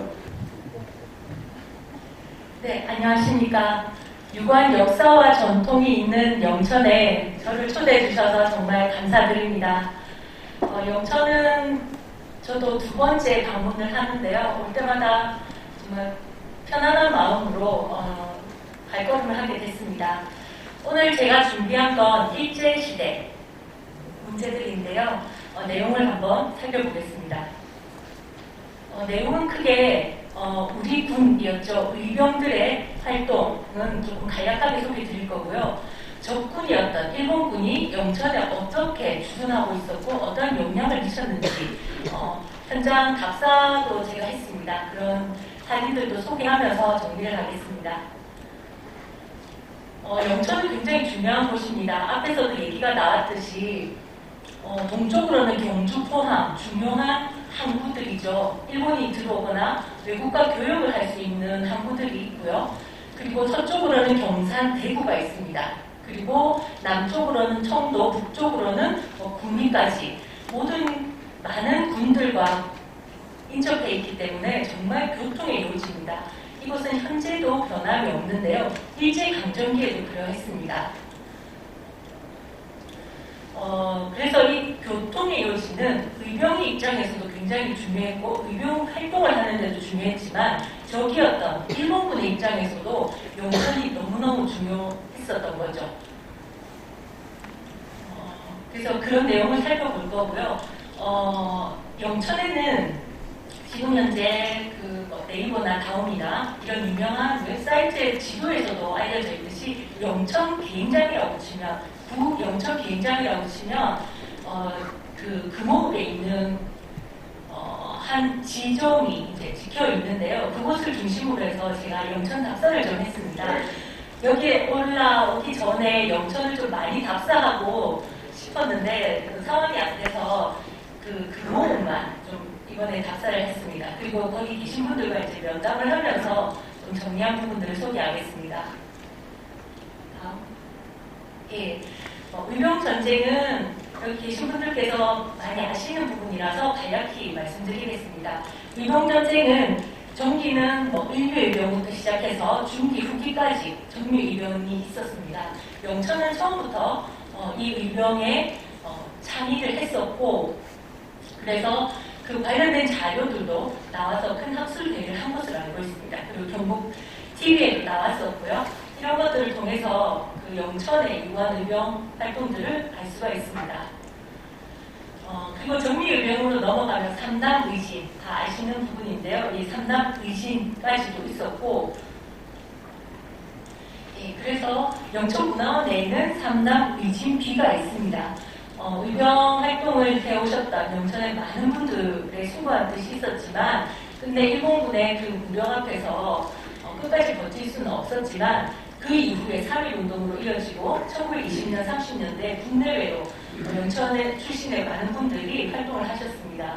Speaker 6: 네, 안녕하십니까. 유구한 역사와 전통이 있는 영천에 저를 초대해 주셔서 정말 감사드립니다. 영천은 저도 두 번째 방문을 하는데요. 올 때마다 정말 편안한 마음으로 발걸음을 하게 됐습니다. 오늘 제가 준비한 건 일제시대 문제들인데요. 내용을 한번 살펴보겠습니다. 내용은 크게 우리 군이었죠. 의병들의 활동은 조금 간략하게 소개해 드릴 거고요. 적군이었던 일본군이 영천에 어떻게 주둔하고 있었고 어떤 영향을 미쳤는지 현장 답사도 제가 했습니다. 그런 사진들도 소개하면서 정리를 하겠습니다. 영천은 굉장히 중요한 곳입니다. 앞에서도 얘기가 나왔듯이 동쪽으로는 경주, 포항, 중요한 항구들이죠. 일본이 들어오거나 외국과 교역을 할 수 있는 항구들이 있고요. 그리고 서쪽으로는 경산, 대구가 있습니다. 그리고 남쪽으로는 청도, 북쪽으로는 국리까지 모든 많은 군들과 인접해 있기 때문에 정말 교통의 요지입니다. 이곳은 현재도 변함이 없는데요. 일제강점기에도 그러했습니다. 그래서 이 교통의 요지는 의병의 입장에서도 굉장히 중요했고 의병 활동을 하는 데도 중요했지만 적이었던 일본군의 입장에서도 용천이 너무너무 중요했었던 거죠. 그래서 그런 내용을 살펴볼 거고요. 영천에는 지금 현재 네이버나 다음이나 이런 유명한 웹사이트 지도에서도 알려져 있듯이 영천 비행장이라고 치면 영천 비행장이라고 치면 그 금호읍에 있는 한 지점이 이제 지켜 있는데요. 그곳을 중심으로 해서 제가 영천 답사를 좀 했습니다. 여기에 올라오기 전에 영천을 좀 많이 답사하고 싶었는데 그 상황이 안 돼서 그 금호읍만 좀 이번에 답사를 했습니다. 그리고 거기 계신 분들과 이제 면담을 하면서 좀 정리한 부분들을 소개하겠습니다. 다음. 예. 의병 전쟁은 여기 계신 분들께서 많이 아시는 부분이라서 간략히 말씀드리겠습니다. 의병 전쟁은 정기는 일류 의병부터 시작해서 중기 후기까지 정밀 의병이 있었습니다. 영천은 처음부터 이 의병에 참여를 했었고 그래서 그 관련된 자료들도 나와서 큰 학술 대회를 한 것으로 알고 있습니다. 그리고 경북 TV에도 나왔었고요. 이런 것들을 통해서 그 영천의 유한 의병 활동들을 알 수가 있습니다. 그리고 정미의병으로 넘어가면 삼남의진, 다 아시는 부분인데요. 이 삼남의진까지도 있었고, 예, 그래서 영천문화원 내에는 삼남의진비가 있습니다. 의병 활동을 해오셨던 영천의 많은 분들의 수고한 뜻이 있었지만, 근데 일본군의 그 무력 앞에서 끝까지 버틸 수는 없었지만, 그 이후에 3.1운동으로 이어지고 1920년, 30년대 국내외로 영천의 출신의 많은 분들이 활동을 하셨습니다.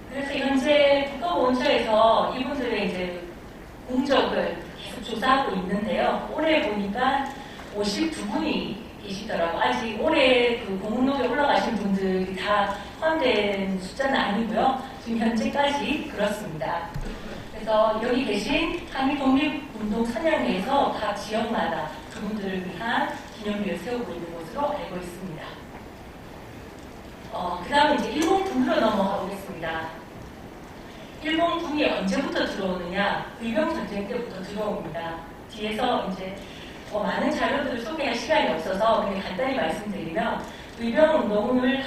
Speaker 6: 그래서 현재 국가보훈처에서 이분들의 이제 공적을 계속 조사하고 있는데요. 올해 보니까 52분이 계시더라고요. 아직 올해 그 공문록에 올라가신 분들이 다 포함된 숫자는 아니고요. 지금 현재까지 그렇습니다. 그래서 여기 계신 한미독립운동 선양회에서 각 지역마다 그분들을 위한 기념비를 세우고 있는 것으로 알고 있습니다. 그 다음에 이제 일본군으로 넘어가 보겠습니다. 일본군이 언제부터 들어오느냐? 의병전쟁 때부터 들어옵니다. 뒤에서 이제 많은 자료들을 소개할 시간이 없어서 그냥 간단히 말씀드리면 의병운동을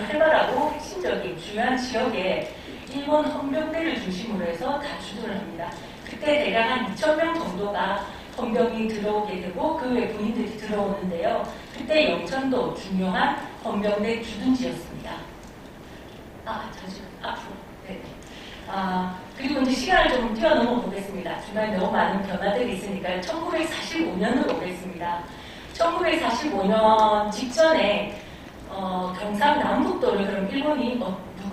Speaker 6: 활발하고 핵심적인 중요한 지역에 일본 헌병대를 중심으로 해서 다 주둔을 합니다. 그때 대략 한 2,000명 정도가 헌병이 들어오게 되고 그 외 군인들이 들어오는데요. 그때 영천도 중요한 헌병대 주둔지였습니다. 잠시만 앞으로. 네. 그리고 이제 시간을 좀 뛰어넘어 보겠습니다. 중간에 너무 많은 변화들이 있으니까 1945년으로 오겠습니다. 1945년 직전에 경상남북도를 그럼 일본이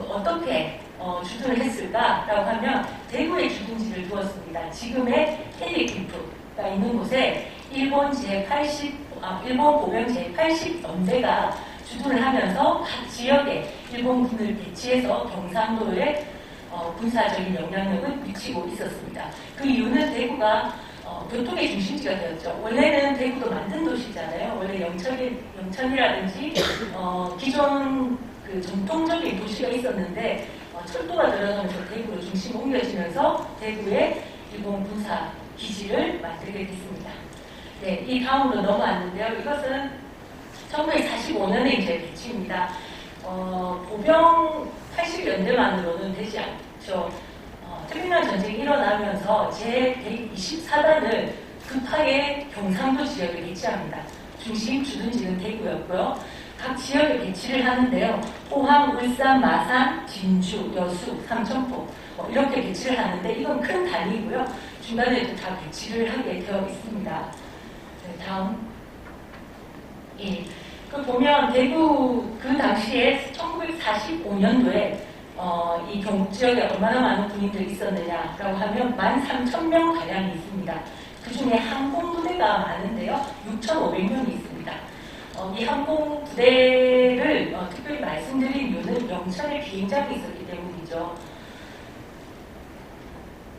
Speaker 6: 어떻게 주둔을 했을까라고 하면 대구에 주둔지를 두었습니다. 지금의 헬리캠프가 있는 곳에 일본 보병 제80연대가 주둔을 하면서 각 지역에 일본군을 배치해서 경상도에 군사적인 영향력을 미치고 있었습니다. 그 이유는 대구가 교통의 중심지가 되었죠. 원래는 대구도 만든 도시잖아요. 원래 영천이라든지 기존 그 전통적인 도시가 있었는데 철도가 들어가면서 대구로 중심 옮겨지면서 대구에 일본 군사 기지를 만들게 됐습니다. 네, 이 다음으로 넘어왔는데요. 이것은 1945년에 이제 배치입니다. 보병 80연대만으로는 되지 않죠. 태평양 전쟁이 일어나면서 제124단을 급하게 경상도 지역에 배치합니다. 중심 주둔지는 대구였고요. 각 지역에 배치를 하는데요. 포항, 울산, 마산, 진주, 여수, 삼천포 이렇게 배치를 하는데 이건 큰 단위고요. 중간에도 다 배치를 하게 되어 있습니다. 네, 다음. 예. 그 보면 대구 그 당시에 1945년도에 이 경북 지역에 얼마나 많은 군인들이 있었느냐라고 하면 13,000명 가량이 있습니다. 그 중에 항공부대가 많은데요. 6,500명이 있습니다. 이 항공부대를 특별히 말씀드린 이유는 영천에 비행장이 있었기 때문이죠.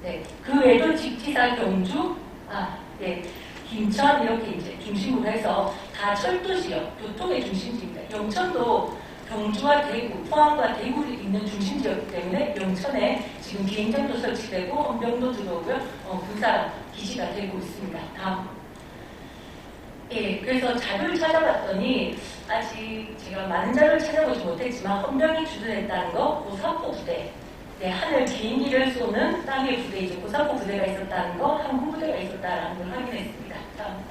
Speaker 6: 네, 그 외에도 직지사 경주, 김천 이렇게 이제 중심으로 해서 다 철도 지역, 교통의 중심지입니다. 영천도 경주와 대구, 포항과 대구를 잇는 중심지였기 때문에 영천에 지금 비행장도 설치되고 헌병도 들어오고요. 군사 기지가 되고 있습니다. 다음. 예, 그래서 자료를 찾아봤더니 아직 제가 많은 자료를 찾아보지 못했지만 헌병이 주둔했다는 거, 고사포 부대, 네, 하늘 비행기를 쏘는 땅의 부대이죠. 고사포 부대가 있었다는 거, 항공 부대가 있었다는 걸 확인했습니다. 다음.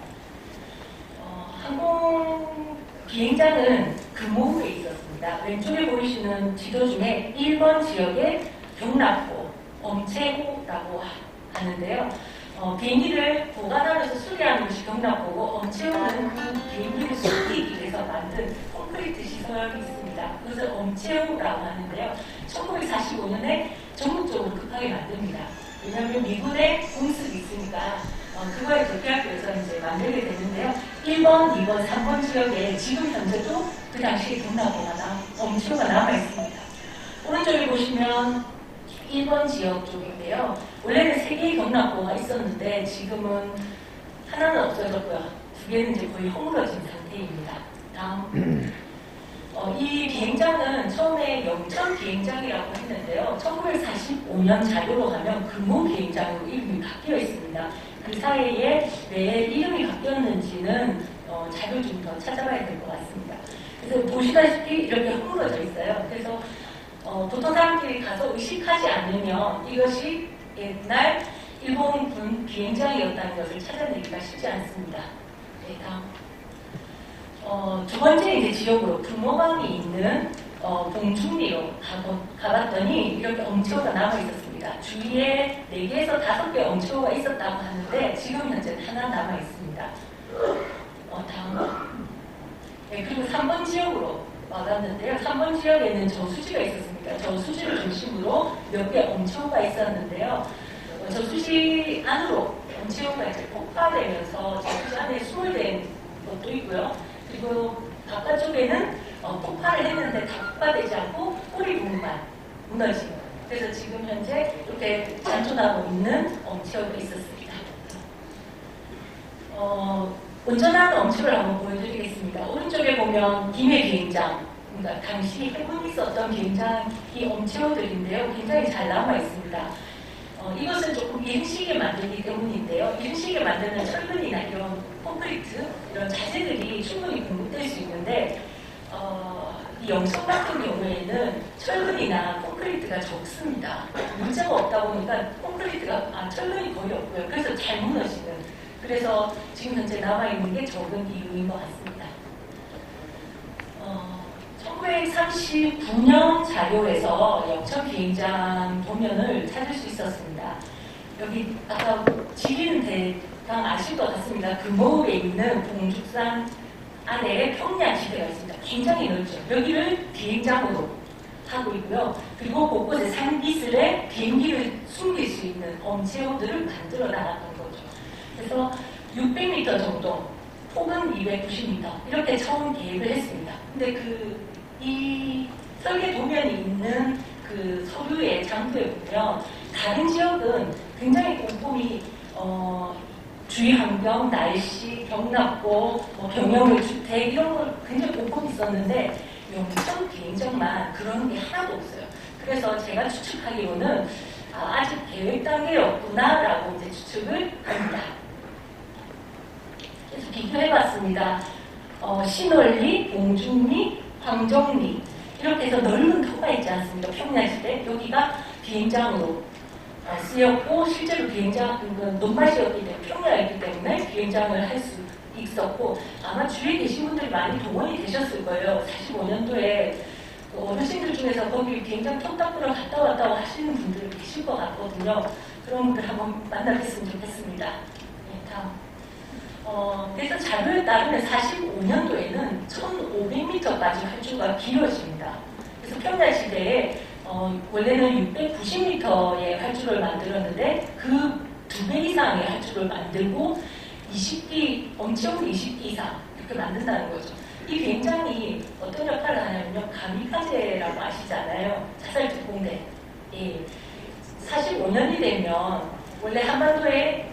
Speaker 6: 항공 비행장은 금호구에 있었습니다. 왼쪽에 보이시는 지도 중에 1번 지역에 경락호, 엄채호라고 하는데요. 비행기를 보관하면서 수리하는 것이 경락호고, 엄채호는 그 비행기를 숨기기 위해서 만든 콘크리트 시설이 있습니다. 그것을 엄채호라고 하는데요. 1945년에 전국적으로 급하게 만듭니다. 왜냐하면 미군의 공습이 있으니까 그거에 대피하기 위해서 이제 만들게 되는데요. 1번, 2번, 3번 지역에 지금 현재도 그 당시에 경락호가 엄채호가 남아있습니다. 오른쪽에 보시면 1번 지역 쪽인데요. 원래는 3개의 경락호가 있었는데 지금은 하나는 없어졌고요. 2개는 이제 거의 허물어진 상태입니다. 다음. 이 비행장은 처음에 영천 비행장이라고 했는데요. 1945년 자료로 가면 금호 비행장으로 이름이 바뀌어 있습니다. 그 사이에 왜 이름이 바뀌었는지는 자료 좀 더 찾아봐야 될 것 같습니다. 그래서 보시다시피 이렇게 허물어져 있어요. 그래서 보통 사람들이 가서 의식하지 않으면 이것이 옛날 일본군 비행장이었다는 것을 찾아내기가 쉽지 않습니다. 네, 다음. 두 번째 이제 지역으로 금호강이 있는 봉충리로 가봤더니 이렇게 엄채호가 남아 있었습니다. 주위에 4개에서 5개 엄채호가 있었다고 하는데 지금 현재 하나 남아 있습니다. 다음. 네, 그리고 3번 지역으로 와봤는데요. 3번 지역에는 저수지가 있었습니다. 저수지를 중심으로 몇 개 엄채호가 있었는데요. 저수지 안으로 엄채호가 이제 폭파되면서 저수지 안에 수몰된 것도 있고요. 그리고 바깥쪽에는 폭발을 했는데 다 폭파되지 않고 꼬리 부분만 무너진 거예요. 그래서 지금 현재 이렇게 잔존하고 있는 엄채호가 있었습니다. 온전한 엄채호를 한번 보여드리겠습니다. 오른쪽에 보면 김해 비행장, 그러니까 당시 해군이 썼던 비행장이 엄채호들인데요. 굉장히 잘 남아 있습니다. 이것은 조금 이른시게 만들기 때문인데요. 이른시게 만드는 철근이나 이런 콘크리트, 이런 자재들이 충분히 공급될 수 있는데 이 영천 같은 경우에는 철근이나 콘크리트가 적습니다. 문제가 없다 보니까 철근이 거의 없고요. 그래서 잘 무너지는, 그래서 지금 현재 남아있는 게 적은 이유인 것 같습니다. 1939년 자료에서 영천 비행장 도면을 찾을 수 있었습니다. 여기 아까 지리는 대강 아실 것 같습니다. 금호에 있는 봉죽산 안에 평야지대가 있습니다. 굉장히 넓죠. 여기를 비행장으로 하고 있고요. 그리고 곳곳에 산기슭에 비행기를 숨길 수 있는 엄채호들을 만들어 나갔던 거죠. 그래서 600m 정도, 폭은 290m 이렇게 처음 계획을 했습니다. 근데 이 설계 도면이 있는 그 서류의 장부에 보면 다른 지역은 굉장히 꼼꼼히 주위 환경, 날씨, 경납고, 경영의 주택 이런 걸 굉장히 꼼꼼히 썼는데 영천 비행장만 그런 게 하나도 없어요. 그래서 제가 추측하기로는 아직 계획 단계였구나라고 이제 추측을 합니다. 그래서 비교해봤습니다. 신월리, 봉중리, 황정리 이렇게 해서 넓은 터가 있지 않습니까? 평야지대 여기가 비행장으로 쓰였고 실제로 비행장은 논밭이었기 때문에 평야였기 때문에 비행장을 할 수 있었고 아마 주위에 계신 분들이 많이 동원이 되셨을 거예요. 45년도에 어르신들 중에서 거기 비행장 턱닦으러 갔다 왔다고 하시는 분들이 계실 것 같거든요. 그런 분들 한번 만나뵀으면 좋겠습니다. 네, 다음. 그래서 자료에 따르면 45년도에는 1500m까지 활주가 길어집니다. 그래서 평야시대에 원래는 690m의 활주를 만들었는데 그 2배 이상의 활주를 만들고 20기, 엄청 20기 이상 이렇게 만든다는 거죠. 이 비행장이 어떤 역할을 하냐면요. 가미카제라고 아시잖아요. 자살특공대. 예. 45년이 되면 원래 한반도에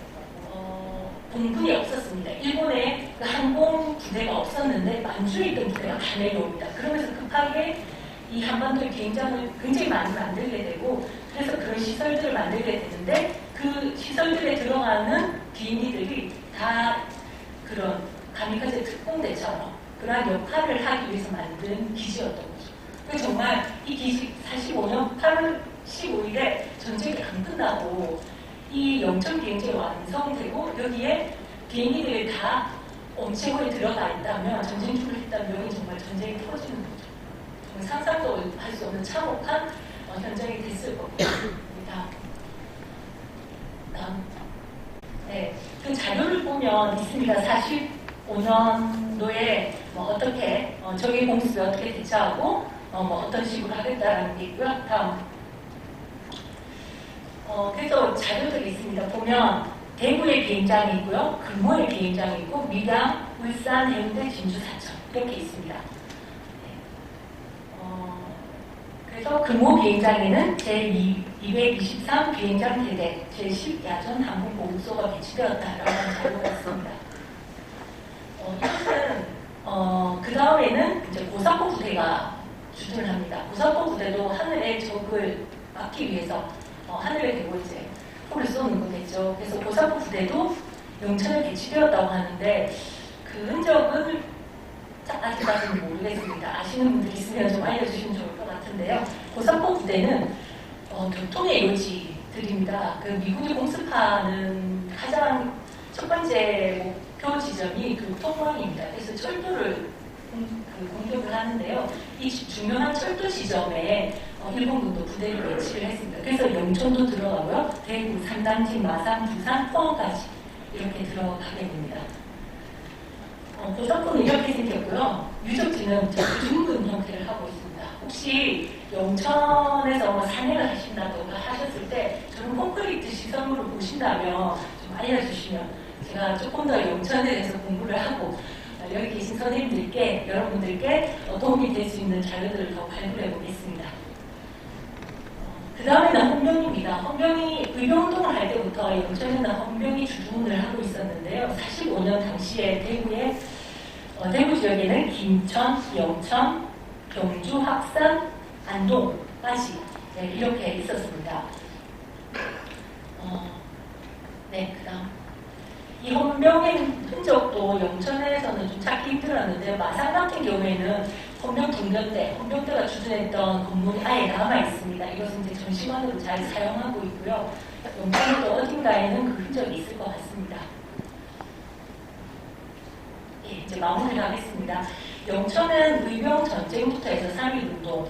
Speaker 6: 공군이 없었습니다. 일본에 그 항공 부대가 없었는데 만주에 있던 부대가 다 내려옵니다. 그러면서 급하게 이 한반도의 비행장을 굉장히 많이 만들게 되고 그래서 그런 시설들을 만들게 되는데 그 시설들에 들어가는 비행기들이 다 그런 가미카제 특공대처럼 그러한 역할을 하기 위해서 만든 기지였던 거죠. 그 정말 이 기지 45년 8월 15일에 전쟁이 안 끝나고 이 영천 비행장이 완성되고 여기에 비행기들이 다 엄체고에 들어가 있다면 전쟁 중을 했다면 여기 정말 전쟁이 터지는 거죠. 정말 상상도 할 수 없는 참혹한 현장이 됐을 겁니다. 다음. 네, 그 자료를 보면 있습니다. 45년도에 어떻게 적의 공습에 어떻게 대처하고 어떤 식으로 하겠다라는 게 있고요. 다음. 그래서 자료들이 있습니다. 보면 대구의 비행장이 있고요. 금호의 비행장이 있고 밀양, 울산, 해운대, 진주, 사천 이렇게 있습니다. 그래서 금호 비행장에는 제223 비행장 대대, 제10 야전 항공 보급소가 배치되었다라고 하는 자료가 있습니다. 이것은 그 다음에는 이제 고사포 부대가 주둔을 합니다. 고사포 부대도 하늘에 적을 막기 위해서 하늘에 대고 이제 포를 쏘는 거겠죠. 그래서 고사포 부대도 영천에 배치되었다고 하는데 그 흔적은 아직까지는 모르겠습니다. 아시는 분들 있으면 좀 알려주시면 좋을 것 같은데요. 고사포 부대는 교통의 요지들입니다. 그 미국이 공습하는 가장 첫 번째 목표 지점이 교통망입니다. 그래서 철도를 공격을 하는데요. 이 중요한 철도 지점에 일본군도 부대를 배치를 했습니다. 그래서 영천도 들어가고요. 대구, 삼당진, 마산, 부산, 포항까지 이렇게 들어가게 됩니다. 고사포는 이렇게 생겼고요. 유적지는 둥근 형태를 하고 있습니다. 혹시 영천에서 산행을 하신다든가 하셨을 때 저런 콘크리트 시설물을 보신다면 좀 알려주시면 제가 조금 더 영천에 대해서 공부를 하고 여기 계신 선생님들께, 여러분들께 도움이 될 수 있는 자료들을 더 발굴해 보겠습니다. 그 다음에는 헌병입니다. 헌병이 의병운동을 할 때부터 영천에는 헌병이 주둔을 하고 있었는데요. 45년 당시에 대구에 대구 지역에는 김천, 영천, 경주, 학산, 안동까지 이렇게 있었습니다. 네, 그 다음. 이 헌병의 흔적도 영천에서는 좀 찾기 힘들었는데 마산 같은 경우에는 헌병 동년대, 헌병대가 주둔했던 건물이 아예 남아 있습니다. 이것은 이제 전시관으로 잘 사용하고 있고요. 영천에도 어딘가에는 그 흔적이 있을 것 같습니다. 예, 이제 마무리를 하겠습니다. 영천은 의병 전쟁부터 해서 3.1운동,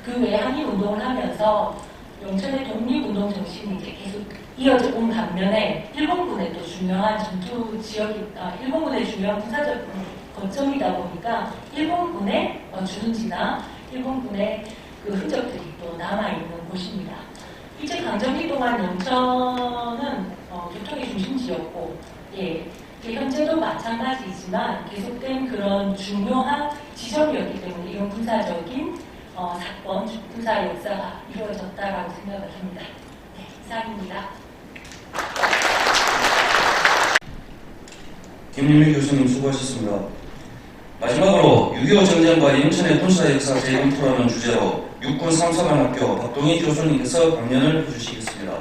Speaker 6: 그 외에 한일운동을 하면서 영천의 독립운동 정신이 이제 계속 이어져 온 반면에 일본군의 또 중요한 전투 지역이, 일본군의 중요한 군사적 거점이다 보니까 일본군의 주둔지나 일본군의 그 흔적들이 또 남아있는 곳입니다. 일제강점기 동안 영천은 교통의 중심지였고, 예, 현재도 마찬가지이지만 계속된 그런 중요한 지점이었기 때문에 이런 군사적인 사건, 군사 역사가 이루어졌다라고 생각을 합니다. 네, 이상입니다.
Speaker 1: 김윤미 교수님 수고하셨습니다. 마지막으로 6.25 전쟁과 영천의 군사 역사 제1토라는 주제로 육군 3사관학교 박동희 교수님께서 강연을 해주시겠습니다.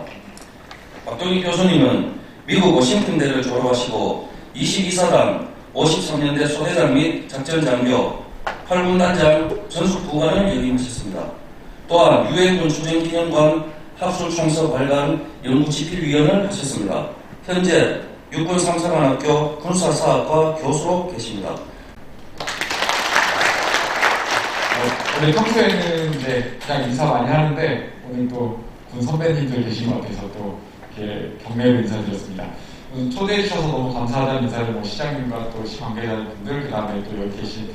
Speaker 1: 박동희 교수님은 미국 워싱턴대를 졸업하시고 22사단 53년대 소대장 및 작전장교 8군단장 전술부관을 역임하셨습니다. 또한 유엔군 수정기념관 학술총서 발간 연구집필위원을 하셨습니다. 현재 육군 3사관학교 군사사학과 교수로 계십니다.
Speaker 7: 원래 평소에는 이제 그냥 인사 많이 하는데 오늘 또 군 선배님들 계신 것 같아서 또 이렇게 격려를 인사드렸습니다. 초대해 주셔서 너무 감사하다는 인사를 시장님과 또 관계자분들, 그 다음에 또 여기 계신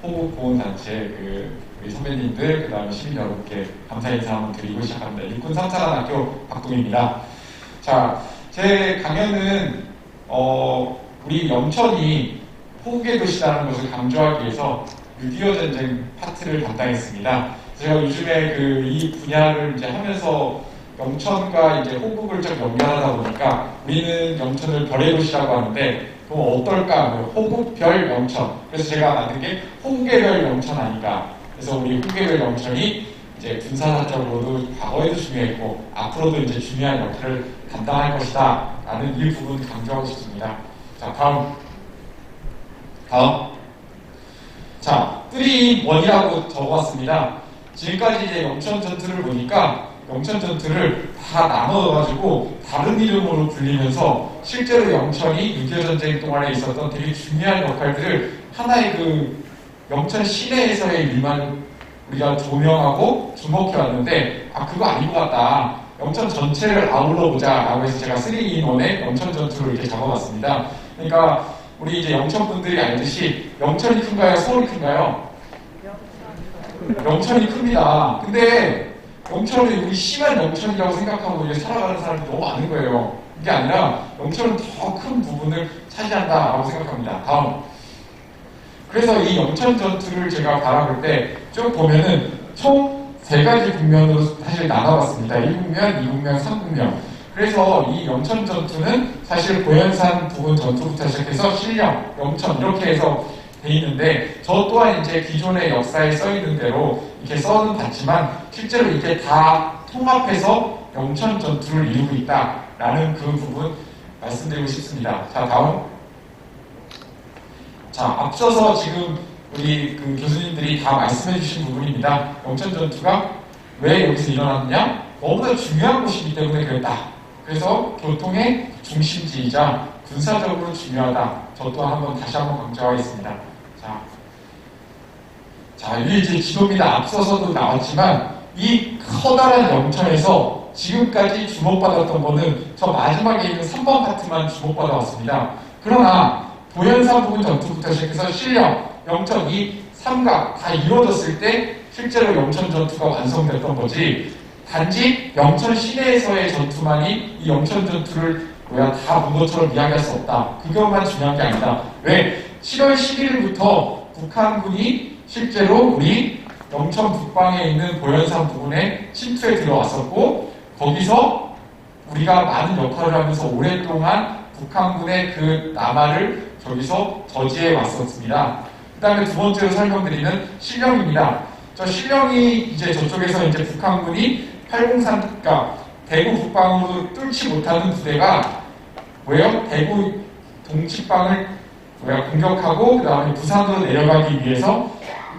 Speaker 7: 호국보훈단체 우리 선배님들, 그 다음에 시민 여러분께 감사 인사 한번 드리고 시작합니다. 육군 3사관학교 박동희입니다. 자, 제 강연은 우리 영천이 호국의 도시라는 것을 강조하기 위해서 6.25 전쟁 파트를 담당했습니다. 제가 요즘에 이 분야를 이제 하면서 영천과 이제 호국을 좀 연결하다 보니까 우리는 영천을 별의 도시라고 하는데 그럼 어떨까? 호국별 영천. 그래서 제가 만든 게 호국의 별 영천 아닌가. 그래서 우리 호국의 별 영천이 이제 군사사적으로도 과거에도 중요했고 앞으로도 이제 중요한 역할을 감당할 것이다 라는 이 부분을 강조하고 싶습니다. 자, 다음. 자, 3-1이라고 적어왔습니다. 지금까지 이제 영천 전투를 보니까 영천 전투를 다 나눠가지고 다른 이름으로 불리면서 실제로 영천이 6.25 전쟁 동안에 있었던 되게 중요한 역할들을 하나의 영천 시내에서의 일만 우리가 조명하고 주목해 왔는데 그거 아닌 것 같다. 영천 전체를 아울러 보자 라고 해서 제가 3-in-1의 영천 전투를 이렇게 잡아봤습니다. 그러니까 우리 이제 영천 분들이 알듯이 영천이 큰가요? 서울이 큰가요? 영천이 큽니다. 근데 영천이 우리 심한 영천이라고 생각하고 이제 살아가는 사람이 너무 많은 거예요. 이게 아니라 영천은 더 큰 부분을 차지한다라고 생각합니다. 다음. 그래서 이 영천 전투를 제가 바라볼 때 쭉 보면은 총 3가지 국면으로 사실 나눠봤습니다. 1국면, 2국면, 3국면. 그래서 이 영천 전투는 사실 고연산 부근 전투부터 시작해서 신령, 영천 이렇게 해서 돼 있는데 저 또한 이제 기존의 역사에 써 있는 대로 이렇게 써는 봤지만 실제로 이게 다 통합해서 영천 전투를 이루고 있다라는 그 부분 말씀드리고 싶습니다. 자, 다음. 자, 앞서서 지금 우리 교수님들이 다 말씀해 주신 부분입니다. 영천 전투가 왜 여기서 일어났느냐? 너무나 중요한 곳이기 때문에 그랬다. 그래서 교통의 중심지이자 군사적으로 중요하다. 저 또한 다시 한번 강조하겠습니다. 자, 이게 이제 지도입니다. 앞서서도 나왔지만 이 커다란 영천에서 지금까지 주목받았던 거는 저 마지막에 있는 3번 파트만 주목받아 왔습니다. 그러나 도연산 부근 전투부터 시작해서 신령, 영천 이 삼각 다 이루어졌을 때 실제로 영천 전투가 완성됐던 거지 단지 영천 시내에서의 전투만이 이 영천 전투를 다 문도처럼 이야기할 수 없다. 그것만 중요한 게 아니다. 왜? 7월 11일부터 북한군이 실제로 우리 영천 북방에 있는 보현산 부근에 침투에 들어왔었고 거기서 우리가 많은 역할을 하면서 오랫동안 북한군의 그 남하를 저기서 저지해 왔었습니다. 그 다음에 두 번째로 설명드리는 신령입니다. 저 신령이 이제 저쪽에서 이제 북한군이 803, 그러니까 대구 북방으로 뚫지 못하는 부대가 뭐예요? 대구 동측방을 공격하고 그 다음에 부산으로 내려가기 위해서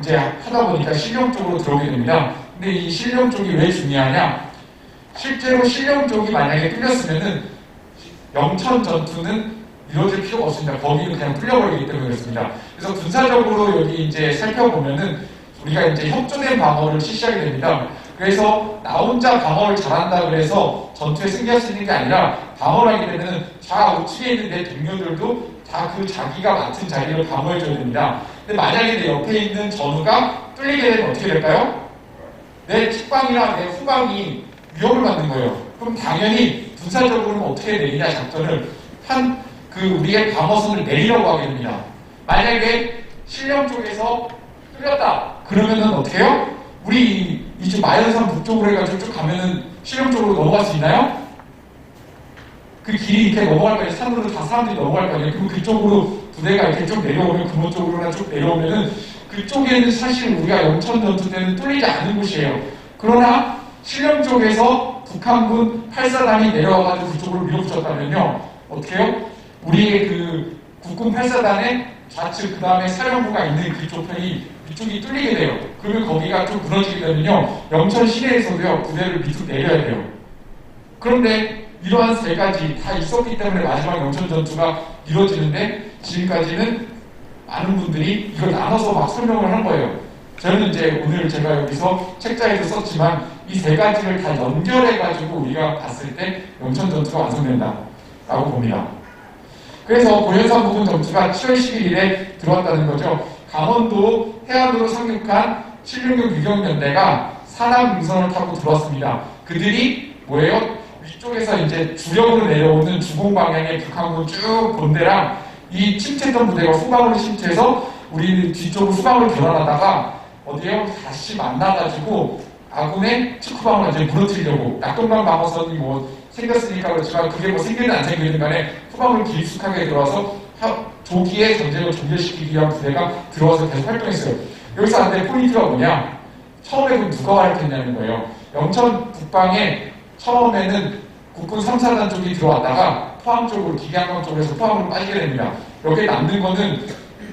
Speaker 7: 이제 하다 보니까 신령 쪽으로 들어오게 됩니다. 근데 이 신령 쪽이 왜 중요하냐? 실제로 신령 쪽이 만약에 뚫렸으면은 영천 전투는 이루어질 필요가 없습니다. 거기는 그냥 뚫려버리기 때문에 그렇습니다. 그래서 군사적으로 여기 이제 살펴보면은 우리가 이제 협조된 방어를 실시하게 됩니다. 그래서 나 혼자 방어를 잘한다 그래서 전투에 승리할 수 있는 게 아니라 방어를 하게 되면 좌우측에 있는 내 동료들도 다 자기가 맡은 자리를 방어해줘야 됩니다. 근데 만약에 내 옆에 있는 전우가 뚫리게 되면 어떻게 될까요? 내 측방이나 내 후방이 위협을 받는 거예요. 그럼 당연히 군사적으로는 어떻게 내리냐 작전을 우리의 방어선을 내리려고 하게 됩니다. 만약에 신령 쪽에서 뚫렸다 그러면은 어떻게 해요? 우리 이제 마연산 북쪽으로 해가지고 쭉 가면은 신령 쪽으로 넘어갈 수 있나요? 그 길이 이렇게 넘어갈 거 아니에요. 산으로 다 사람들이 넘어갈 거 아니에요. 그럼 그쪽으로 부대가 이렇게 쭉 내려오면 금호 쪽으로나 쭉 내려오면은 그쪽에는 사실 우리가 영천 전투 때는 뚫리지 않은 곳이에요. 그러나 신령 쪽에서 북한군 8사단이 내려와가지고 그쪽으로 밀어붙였다면요. 어떻게 해요? 우리의 그 국군 8사단의 좌측 그 다음에 사령부가 있는 그쪽 편이 이쪽이 뚫리게 돼요. 그러면 거기가 좀 무너지게 되면요. 영천 시내에서도요. 부대를 밑으로 내려야 돼요. 그런데 이러한 3가지 다 있었기 때문에 마지막 영천 전투가 이루어지는데 지금까지는 많은 분들이 이걸 나눠서 막 설명을 한 거예요. 저는 이제 오늘 제가 여기서 책자에도 썼지만 이 3가지를 다 연결해가지고 우리가 봤을 때 영천 전투가 완성된다라고 봅니다. 그래서 고연산 부근 전투가 7월 11일에 들어왔다는 거죠. 강원도 해안으로 상륙한 766 유경연대가 산악 능선을 타고 들어왔습니다. 그들이 뭐예요? 위쪽에서 이제 주력으로 내려오는 주공 방향의 북한군 쭉 본대랑 이 침체했던 부대가 후방으로 침체해서 우리 뒤쪽으로 후방으로 교란하다가 어디에요? 다시 만나가지고 아군의 측후방을 완전히 무너뜨리려고 낙동강 방어선이 뭐 생겼으니까 그렇지만 그게 뭐 생기든 안 생기든 간에 후방으로 깊숙하게 들어와서 조기에 전쟁을 종결시키기 위한 부대가 들어와서 계속 활동했어요. 여기서 안 될 포인트가 뭐냐? 처음에 그 누가 활약했냐는 거예요. 영천 북방에 처음에는 국군 3, 4단 쪽이 들어왔다가 포항 쪽으로 기계항공 쪽에서 포항으로 빠지게 됩니다. 여기에 남는 거는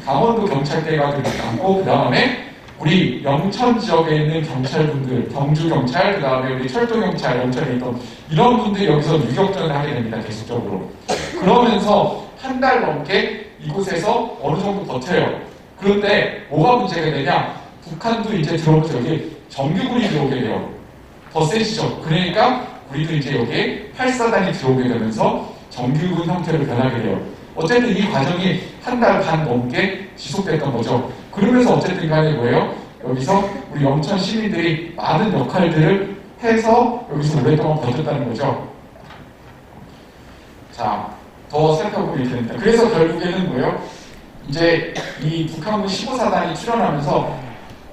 Speaker 7: 강원도 경찰대가 남고 그 다음에 우리 영천 지역에 있는 경찰분들, 경주경찰, 그 다음에 우리 철도경찰, 영천에 있던 이런 분들이 여기서 유격전을 하게 됩니다. 계속적으로. 그러면서 한 달 넘게 이곳에서 어느 정도 버텨요. 그런데 뭐가 문제가 되냐? 북한도 이제 들어오면서 여기 정규군이 들어오게 돼요. 더 세지죠. 그러니까 우리도 이제 여기에 8사단이 들어오게 되면서 정규군 형태로 변하게 돼요. 어쨌든 이 과정이 한 달 반 넘게 지속됐던 거죠. 그러면서 어쨌든 간에 뭐예요? 여기서 우리 영천 시민들이 많은 역할들을 해서 여기서 오랫동안 버텼다는 거죠. 자, 더 살펴보게 됩니다. 그래서 결국에는 뭐예요? 이제 이 북한군 15사단이 출현하면서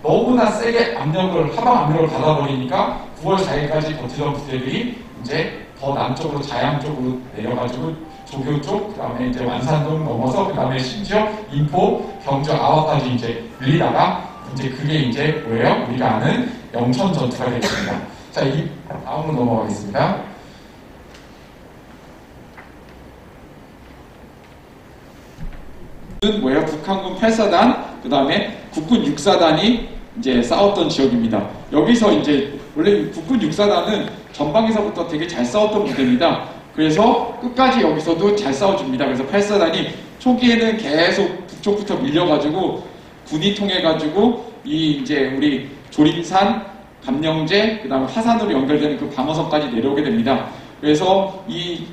Speaker 7: 너무나 세게 하방 압력을 받아버리니까 9월 4일까지 버티던 부대들이 이제 더 남쪽으로 자양 쪽으로 내려가지고 조교 쪽, 그 다음에 이제 완산동 넘어서 그 다음에 심지어 인포, 경주, 아화까지 이제 밀리다가 이제 그게 이제 뭐예요? 우리가 아는 영천 전투가 되겠습니다. 자, 이 다음으로 넘어가겠습니다. 뭐예요? 북한군 8사단, 그 다음에 국군 6사단이 이제 싸웠던 지역입니다. 여기서 이제 원래 국군 6사단은 전방에서부터 되게 잘 싸웠던 부대입니다. 그래서 끝까지 여기서도 잘 싸워줍니다. 그래서 8사단이 초기에는 계속 북쪽부터 밀려가지고 군이 통해가지고 이 이제 우리 조림산, 감령제, 그 다음에 화산으로 연결되는 그 방어선까지 내려오게 됩니다. 그래서 이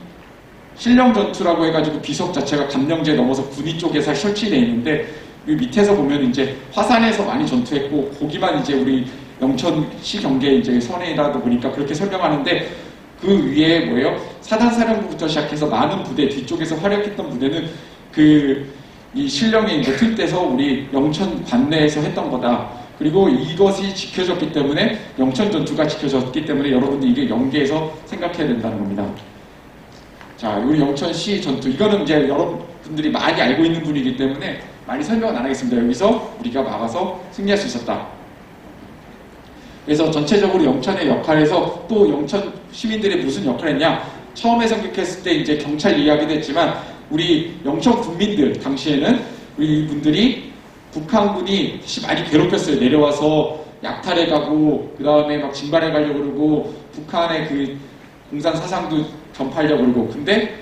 Speaker 7: 신령 전투라고 해가지고 비석 자체가 감령제 넘어서 군위 쪽에서 설치되어 있는데 이 밑에서 보면 이제 화산에서 많이 전투했고 거기만 이제 우리 영천시 경계 이제 선에라도 보니까 그렇게 설명하는데 그 위에 뭐예요? 사단사령부부터 시작해서 많은 부대 뒤쪽에서 활약했던 부대는 이 신령의 이제 틀대서 우리 영천 관내에서 했던 거다. 그리고 이것이 지켜졌기 때문에 영천 전투가 지켜졌기 때문에 여러분들 이게 연계해서 생각해야 된다는 겁니다. 자, 우리 영천시 전투 이거는 이제 여러분들이 많이 알고 있는 분이기 때문에 많이 설명은 안 하겠습니다. 여기서 우리가 막아서 승리할 수 있었다. 그래서 전체적으로 영천의 역할에서 또 영천 시민들이 무슨 역할을 했냐? 처음에 생각했을 때 이제 경찰 이야기도 했지만 우리 영천 국민들 당시에는 우리 분들이 북한군이 많이 괴롭혔어요. 내려와서 약탈해 가고 그 다음에 막 징발해 가려고 그러고 북한의 그 공산 사상도 전파하려고 그러고 근데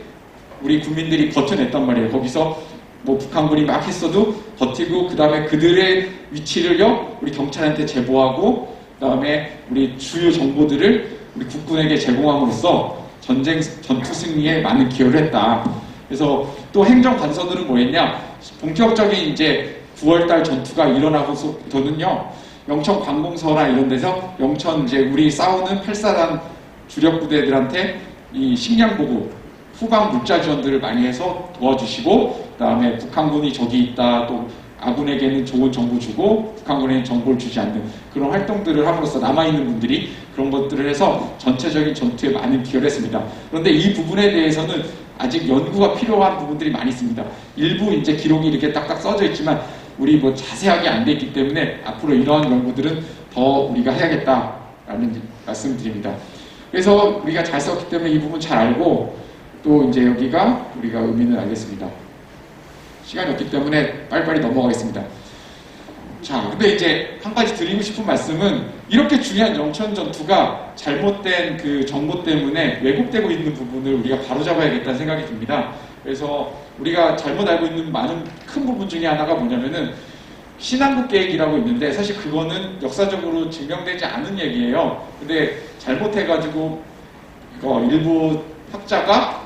Speaker 7: 우리 국민들이 버텨냈단 말이에요. 거기서 뭐 북한군이 막 했어도 버티고 그 다음에 그들의 위치를요 우리 경찰한테 제보하고 그 다음에 우리 주요 정보들을 우리 국군에게 제공함으로써 전투 승리에 많은 기여를 했다. 그래서 또 행정관서들은 뭐 했냐? 본격적인 이제 9월달 전투가 일어나고서부터는요 영천 관공서나 이런 데서 영천 이제 우리 싸우는 8사단 주력 부대들한테 이 식량 보급, 후방 물자 지원들을 많이 해서 도와주시고 그 다음에 북한군이 저기 있다 또 아군에게는 좋은 정보 주고 북한군에게는 정보를 주지 않는 그런 활동들을 함으로써 남아있는 분들이 그런 것들을 해서 전체적인 전투에 많은 기여를 했습니다. 그런데 이 부분에 대해서는 아직 연구가 필요한 부분들이 많이 있습니다. 일부 이제 기록이 이렇게 딱딱 써져 있지만 우리 뭐 자세하게 안 돼 있기 때문에 앞으로 이러한 연구들은 더 우리가 해야겠다라는 말씀을 드립니다. 그래서 우리가 잘 썼기 때문에 이 부분 잘 알고 또 이제 여기가 우리가 의미는 알겠습니다. 시간이 없기 때문에 빨리빨리 넘어가겠습니다. 자, 근데 이제 한 가지 드리고 싶은 말씀은 이렇게 중요한 영천 전투가 잘못된 그 정보 때문에 왜곡되고 있는 부분을 우리가 바로잡아야겠다는 생각이 듭니다. 그래서 우리가 잘못 알고 있는 많은 큰 부분 중에 하나가 뭐냐면은 신한국 계획이라고 있는데 사실 그거는 역사적으로 증명되지 않은 얘기예요. 근데 잘못해가지고 일부 학자가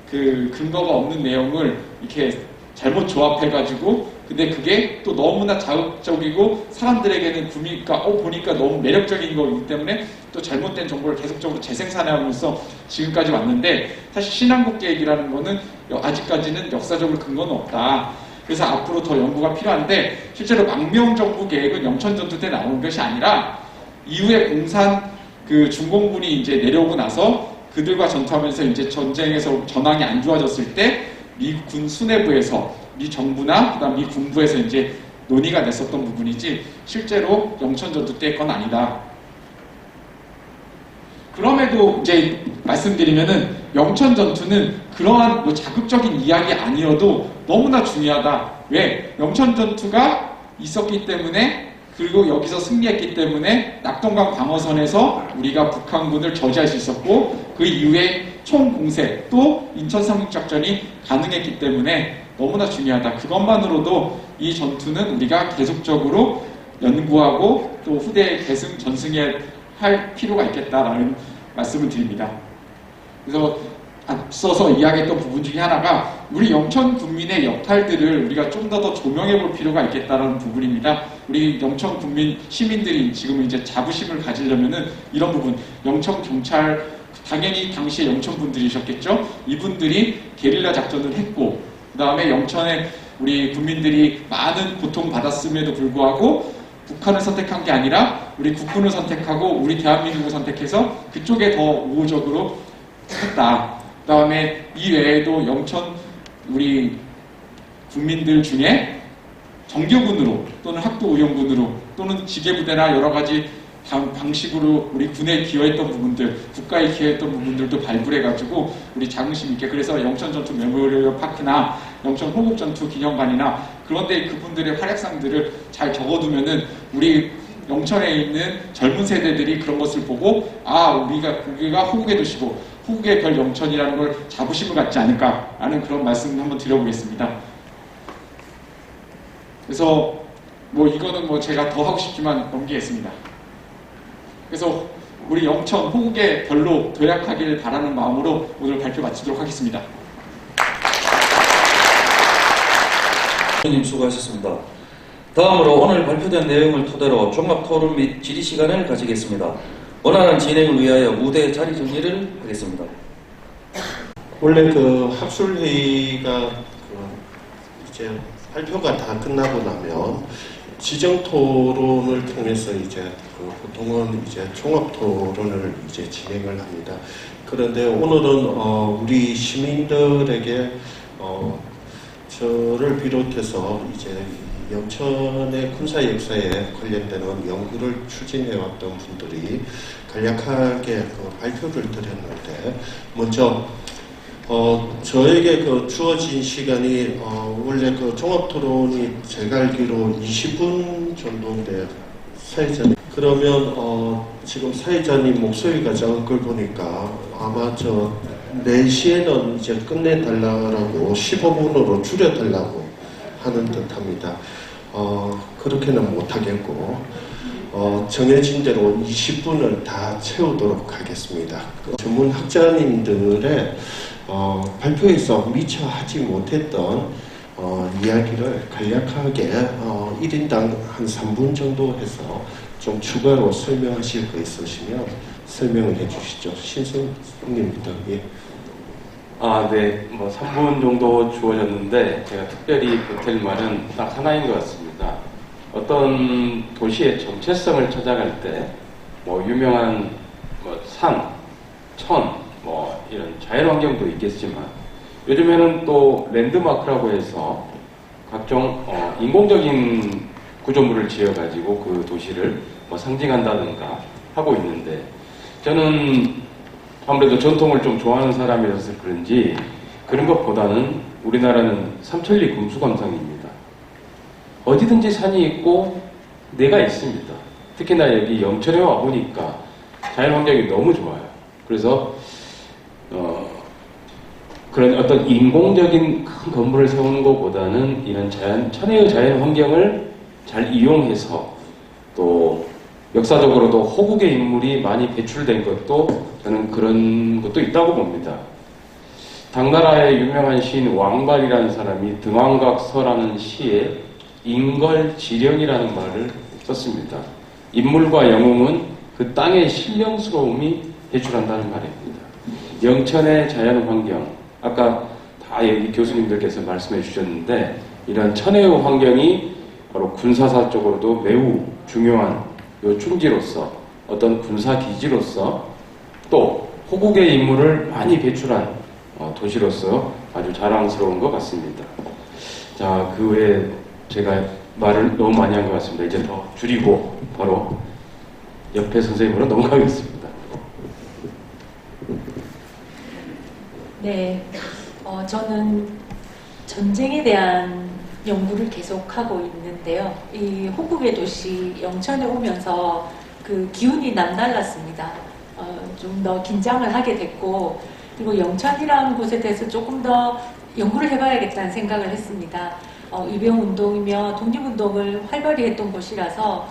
Speaker 7: 그 근거가 없는 내용을 이렇게 잘못 조합해가지고 근데 그게 또 너무나 자극적이고 사람들에게는 그러니까 보니까 너무 매력적인 거기 때문에 또 잘못된 정보를 계속적으로 재생산하면서 지금까지 왔는데 사실 신한국 계획이라는 거는 아직까지는 역사적으로 근거는 없다. 그래서 앞으로 더 연구가 필요한데 실제로 망명정부 계획은 영천전투 때 나온 것이 아니라 이후에 공산 그 중공군이 이제 내려오고 나서 그들과 전투하면서 이제 전쟁에서 전황이 안 좋아졌을 때 미군 수뇌부에서 미 정부나 그다음 미 군부에서 이제 논의가 됐었던 부분이지 실제로 영천전투 때 건 아니다. 그럼에도 이제 말씀드리면은 영천전투는 그러한 뭐 자극적인 이야기 아니어도 너무나 중요하다. 왜? 영천전투가 있었기 때문에 그리고 여기서 승리했기 때문에 낙동강 방어선에서 우리가 북한군을 저지할 수 있었고 그 이후에 총공세 또 인천 상륙작전이 가능했기 때문에 너무나 중요하다. 그것만으로도 이 전투는 우리가 계속적으로 연구하고 또 후대에 계승 전승해 할 필요가 있겠다라는 말씀을 드립니다. 그래서 앞서서 이야기했던 부분 중에 하나가 우리 영천 국민의 역할들을 우리가 좀 더 조명해 볼 필요가 있겠다는 부분입니다. 우리 영천 국민 시민들이 지금 이제 자부심을 가지려면은 이런 부분, 영천 경찰 당연히 당시에 영천 분들이셨겠죠. 이분들이 게릴라 작전을 했고 그 다음에 영천에 우리 국민들이 많은 고통 받았음에도 불구하고 북한을 선택한 게 아니라 우리 국군을 선택하고 우리 대한민국을 선택해서 그쪽에 더 우호적으로 했다. 그 다음에 이 외에도 영천 우리 국민들 중에 정규군으로 또는 학도의용군으로 또는 지게부대나 여러 가지 방식으로 우리 군에 기여했던 부분들, 국가에 기여했던 부분들도 발굴해가지고 우리 자긍심 있게 그래서 영천전투 메모리얼 파크나 영천 호국전투 기념관이나 그런데 그분들의 활약상들을 잘 적어두면은 우리 영천에 있는 젊은 세대들이 그런 것을 보고 우리가 호국의 도시고 호국의 별 영천이라는 걸 자부심을 갖지 않을까 하는 그런 말씀을 한번 드려보겠습니다. 그래서 이거는 제가 더 하고 싶지만 넘기겠습니다. 그래서 우리 영천 호국의 별로 도약하길 바라는 마음으로 오늘 발표 마치도록 하겠습니다.
Speaker 1: 님 수고하셨습니다. 다음으로 오늘 발표된 내용을 토대로 종합토론 및 질의 시간을 가지겠습니다. 원활한 진행을 위하여 무대 자리 정리를 하겠습니다.
Speaker 4: 원래 그 학술회의가 이제 발표가 다 끝나고 나면 지정 토론을 통해서 이제 보통은 이제 종합 토론을 이제 진행을 합니다. 그런데 오늘은 우리 시민들에게 저를 비롯해서 이제 영천의 군사 역사에 관련되는 연구를 추진해왔던 분들이 간략하게 발표를 드렸는데 먼저 저에게 주어진 시간이 원래 종합 토론이 제가 알기로 20분 정도인데 사회자님 그러면 지금 사회자님 목소리가 작은 걸 보니까 아마 4시에는 이제 끝내달라고 15분으로 줄여달라고 하는 듯합니다. 그렇게는 못하겠고 정해진 대로 20분을 다 채우도록 하겠습니다. 전문 학자님들의 발표에서 미처 하지 못했던 이야기를 간략하게 1인당 한 3분 정도 해서 좀 추가로 설명하실 거 있으시면 설명을 해주시죠. 신성님부터. 예.
Speaker 5: 네. 3분 정도 주어졌는데 제가 특별히 보탤 말은 딱 하나인 것 같습니다. 어떤 도시의 정체성을 찾아갈 때 유명한 산, 천, 이런 자연환경도 있겠지만 요즘에는 또 랜드마크라고 해서 각종 인공적인 구조물을 지어가지고 그 도시를 상징한다든가 하고 있는데 저는 아무래도 전통을 좀 좋아하는 사람이라서 그런지 그런 것보다는 우리나라는 삼천리 금수강산입니다. 어디든지 산이 있고 내가 있습니다. 특히나 여기 영천에 와보니까 자연환경이 너무 좋아요. 그래서 그런 어떤 인공적인 큰 건물을 세우는 것보다는 이런 천혜의 자연 환경을 잘 이용해서 또 역사적으로도 호국의 인물이 많이 배출된 것도 저는 그런 것도 있다고 봅니다. 당나라의 유명한 시인 왕발이라는 사람이 등왕각서라는 시에 인걸지령이라는 말을 썼습니다. 인물과 영웅은 그 땅의 신령스러움이 배출한다는 말입니다. 영천의 자연환경, 아까 다 여기 교수님들께서 말씀해 주셨는데 이런 천혜의 환경이 바로 군사사적으로도 매우 중요한 요 충지로서 어떤 군사기지로서 또 호국의 인물을 많이 배출한 도시로서 아주 자랑스러운 것 같습니다. 자, 그 외에 제가 말을 너무 많이 한 것 같습니다. 이제 더 줄이고 바로 옆에 선생님으로 넘어가겠습니다.
Speaker 6: 네, 저는 전쟁에 대한 연구를 계속하고 있는데요. 이 호국의 도시 영천에 오면서 그 기운이 남달랐습니다. 좀 더 긴장을 하게 됐고, 그리고 영천이라는 곳에 대해서 조금 더 연구를 해봐야겠다는 생각을 했습니다. 이병운동이며 독립운동을 활발히 했던 곳이라서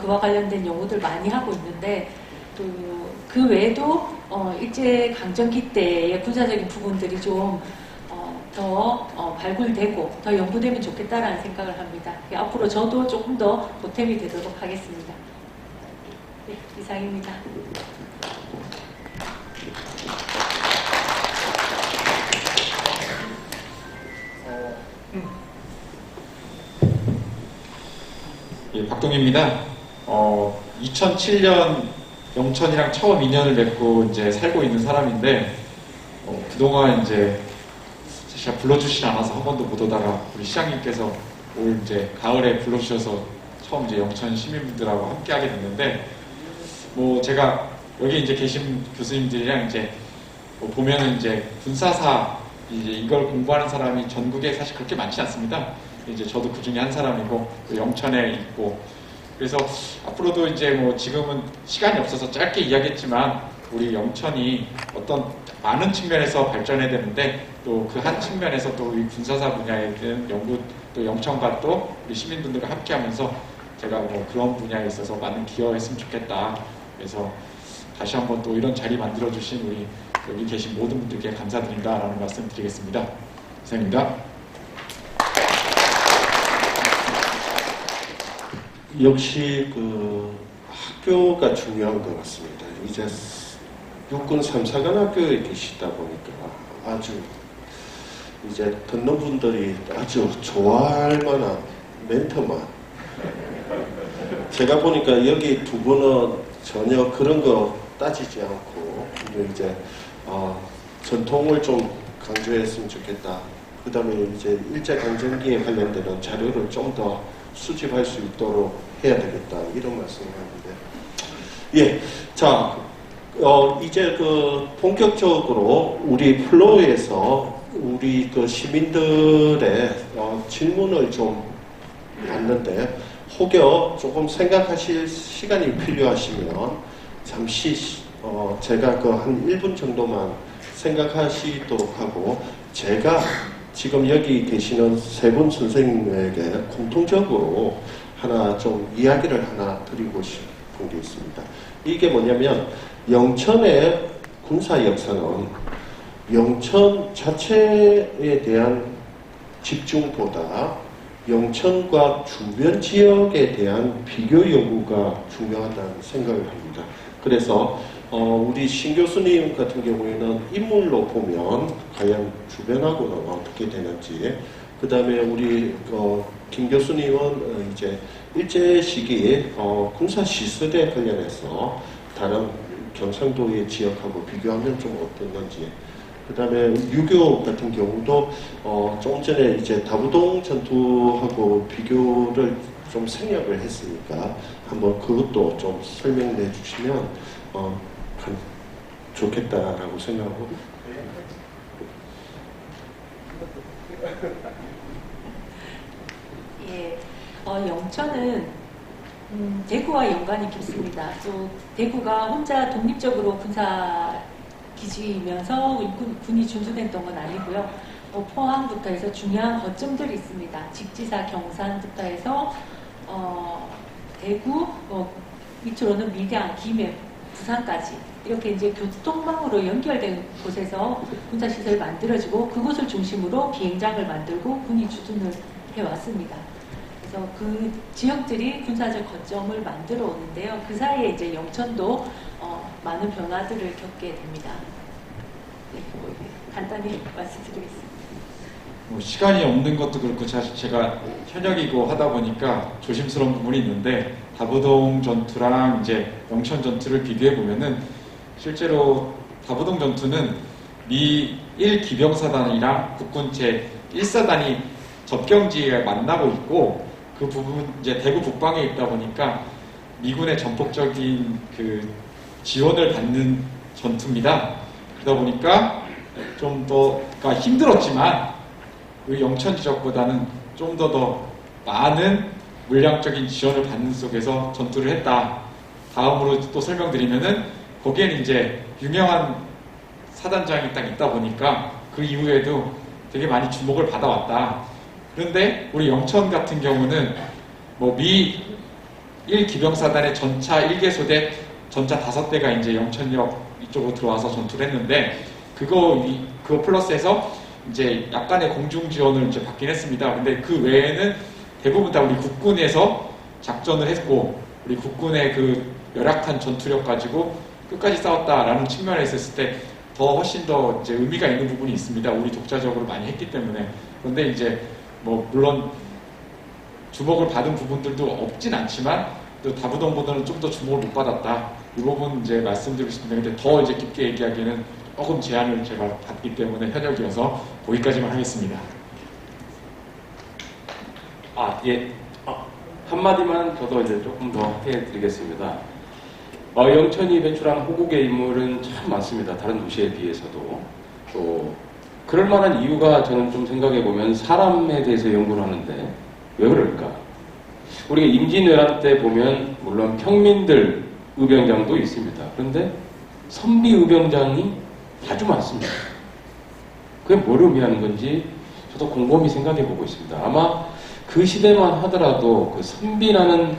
Speaker 6: 그와 관련된 연구들 많이 하고 있는데, 그 외에도 일제강점기 때의 군사적인 부분들이 좀 더 발굴되고 더 연구되면 좋겠다라는 생각을 합니다. 앞으로 저도 조금 더 보탬이 되도록 하겠습니다. 네, 이상입니다.
Speaker 7: 예, 박동희입니다. 2007년 영천이랑 처음 인연을 맺고 이제 살고 있는 사람인데, 그동안 이제 사실 불러주시지 않아서 한 번도 못 오다가 우리 시장님께서 올 이제 가을에 불러주셔서 처음 이제 영천 시민분들하고 함께 하게 됐는데, 뭐 제가 여기 이제 계신 교수님들이랑 이제 보면은 이제 군사사 이제 이걸 공부하는 사람이 전국에 사실 그렇게 많지 않습니다. 이제 저도 그 중에 한 사람이고 또 영천에 있고, 그래서 앞으로도 이제 뭐 지금은 시간이 없어서 짧게 이야기했지만 우리 영천이 어떤 많은 측면에서 발전해야 되는데 또 그 한 측면에서 또 우리 군사사 분야에 대한 연구 또 영천과 또 우리 시민분들과 함께하면서 제가 뭐 그런 분야에 있어서 많은 기여했으면 좋겠다. 그래서 다시 한번 또 이런 자리 만들어주신 우리 여기 계신 모든 분들께 감사드린다라는 말씀 드리겠습니다. 이상입니다.
Speaker 4: 역시 그 학교가 중요한 것 같습니다. 이제 육군 3사관 학교에 계시다 보니까 아주 이제 듣는 분들이 아주 좋아할 만한 멘트만, 제가 보니까 여기 두 분은 전혀 그런 거 따지지 않고 이제 전통을 좀 강조했으면 좋겠다. 그 다음에 이제 일제강점기에 관련되는 자료를 좀 더 수집할 수 있도록 해야 되겠다, 이런 말씀을 하는데, 예, 자, 이제 그 본격적으로 우리 플로우에서 우리 그 시민들의 질문을 좀 받는데, 혹여 조금 생각하실 시간이 필요하시면 잠시 제가 그 한 1분 정도만 생각하시도록 하고, 제가 지금 여기 계시는 세 분 선생님에게 공통적으로 하나 좀 이야기를 하나 드리고 싶은 게 있습니다. 이게 뭐냐면, 영천의 군사 역사는 영천 자체에 대한 집중보다 영천과 주변 지역에 대한 비교 연구가 중요하다는 생각을 합니다. 그래서 우리 신 교수님 같은 경우에는 인물로 보면 과연 주변하고는 어떻게 되는지, 그 다음에 우리 김 교수님은 이제 일제 시기 군사 시설에 관련해서 다른 경상도의 지역하고 비교하면 좀 어땠는지, 그 다음에 유교 같은 경우도 조금 전에 이제 다부동 전투하고 비교를 좀 생략을 했으니까 한번 그것도 좀 설명해 주시면 좋겠다라고 생각하고.
Speaker 6: 예, 영천은 대구와 연관이 깊습니다. 또 대구가 혼자 독립적으로 군사 기지이면서 군이 준수됐던 건 아니고요. 포항부터 해서 중요한 거점들이 있습니다. 직지사 경산부터 해서 대구, 밑으로는 밀양, 김해, 부산까지 이렇게 이제 교통망으로 연결된 곳에서 군사시설을 만들어지고 그곳을 중심으로 비행장을 만들고 군이 주둔을 해왔습니다. 그래서 그 지역들이 군사적 거점을 만들어 오는데요. 그 사이에 이제 영천도 많은 변화들을 겪게 됩니다. 네, 간단히 말씀드리겠습니다.
Speaker 7: 시간이 없는 것도 그렇고 제가 현역이고 하다 보니까 조심스러운 부분이 있는데 다부동 전투랑 이제 영천 전투를 비교해 보면은 실제로 다부동 전투는 미 1기병사단이랑 국군 제1사단이 접경지에 만나고 있고 그 부분 이제 대구 북방에 있다 보니까 미군의 전폭적인 그 지원을 받는 전투입니다. 그러다 보니까 좀 더 그러니까 힘들었지만 그 영천 지역보다는 좀 더 많은 물량적인 지원을 받는 속에서 전투를 했다. 다음으로 또 설명드리면은 거기에는 이제 유명한 사단장이 딱 있다 보니까 그 이후에도 되게 많이 주목을 받아왔다. 그런데 우리 영천 같은 경우는 뭐 미 1기병사단의 전차 1개소대 전차 5대가 이제 영천역 이쪽으로 들어와서 전투를 했는데 그거 플러스해서 이제 약간의 공중 지원을 이제 받긴 했습니다. 근데 그 외에는 대부분 다 우리 국군에서 작전을 했고 우리 국군의 그 열악한 전투력 가지고 끝까지 싸웠다라는 측면에서 있을 때 더 훨씬 더 이제 의미가 있는 부분이 있습니다. 우리 독자적으로 많이 했기 때문에. 그런데 이제 뭐 물론 주목을 받은 부분들도 없진 않지만 또 다부동보다는 좀 더 주목을 못 받았다. 이 부분 이제 말씀드리고 싶은데 근데 더 이제 깊게 얘기하기에는 조금 제한을 제가 받기 때문에 현역이어서 거기까지만 하겠습니다.
Speaker 5: 예. 한마디만 저도 이제 조금 더 해드리겠습니다. 영천이 배출한 호국의 인물은 참 많습니다. 다른 도시에 비해서도. 또, 그럴 만한 이유가 저는 좀 생각해보면 사람에 대해서 연구를 하는데 왜 그럴까? 우리가 임진왜란 때 보면 물론 평민들 의병장도 있습니다. 그런데 선비 의병장이 아주 많습니다. 그게 뭘 의미하는 건지 저도 곰곰이 생각해보고 있습니다. 아마 그 시대만 하더라도 그 선비라는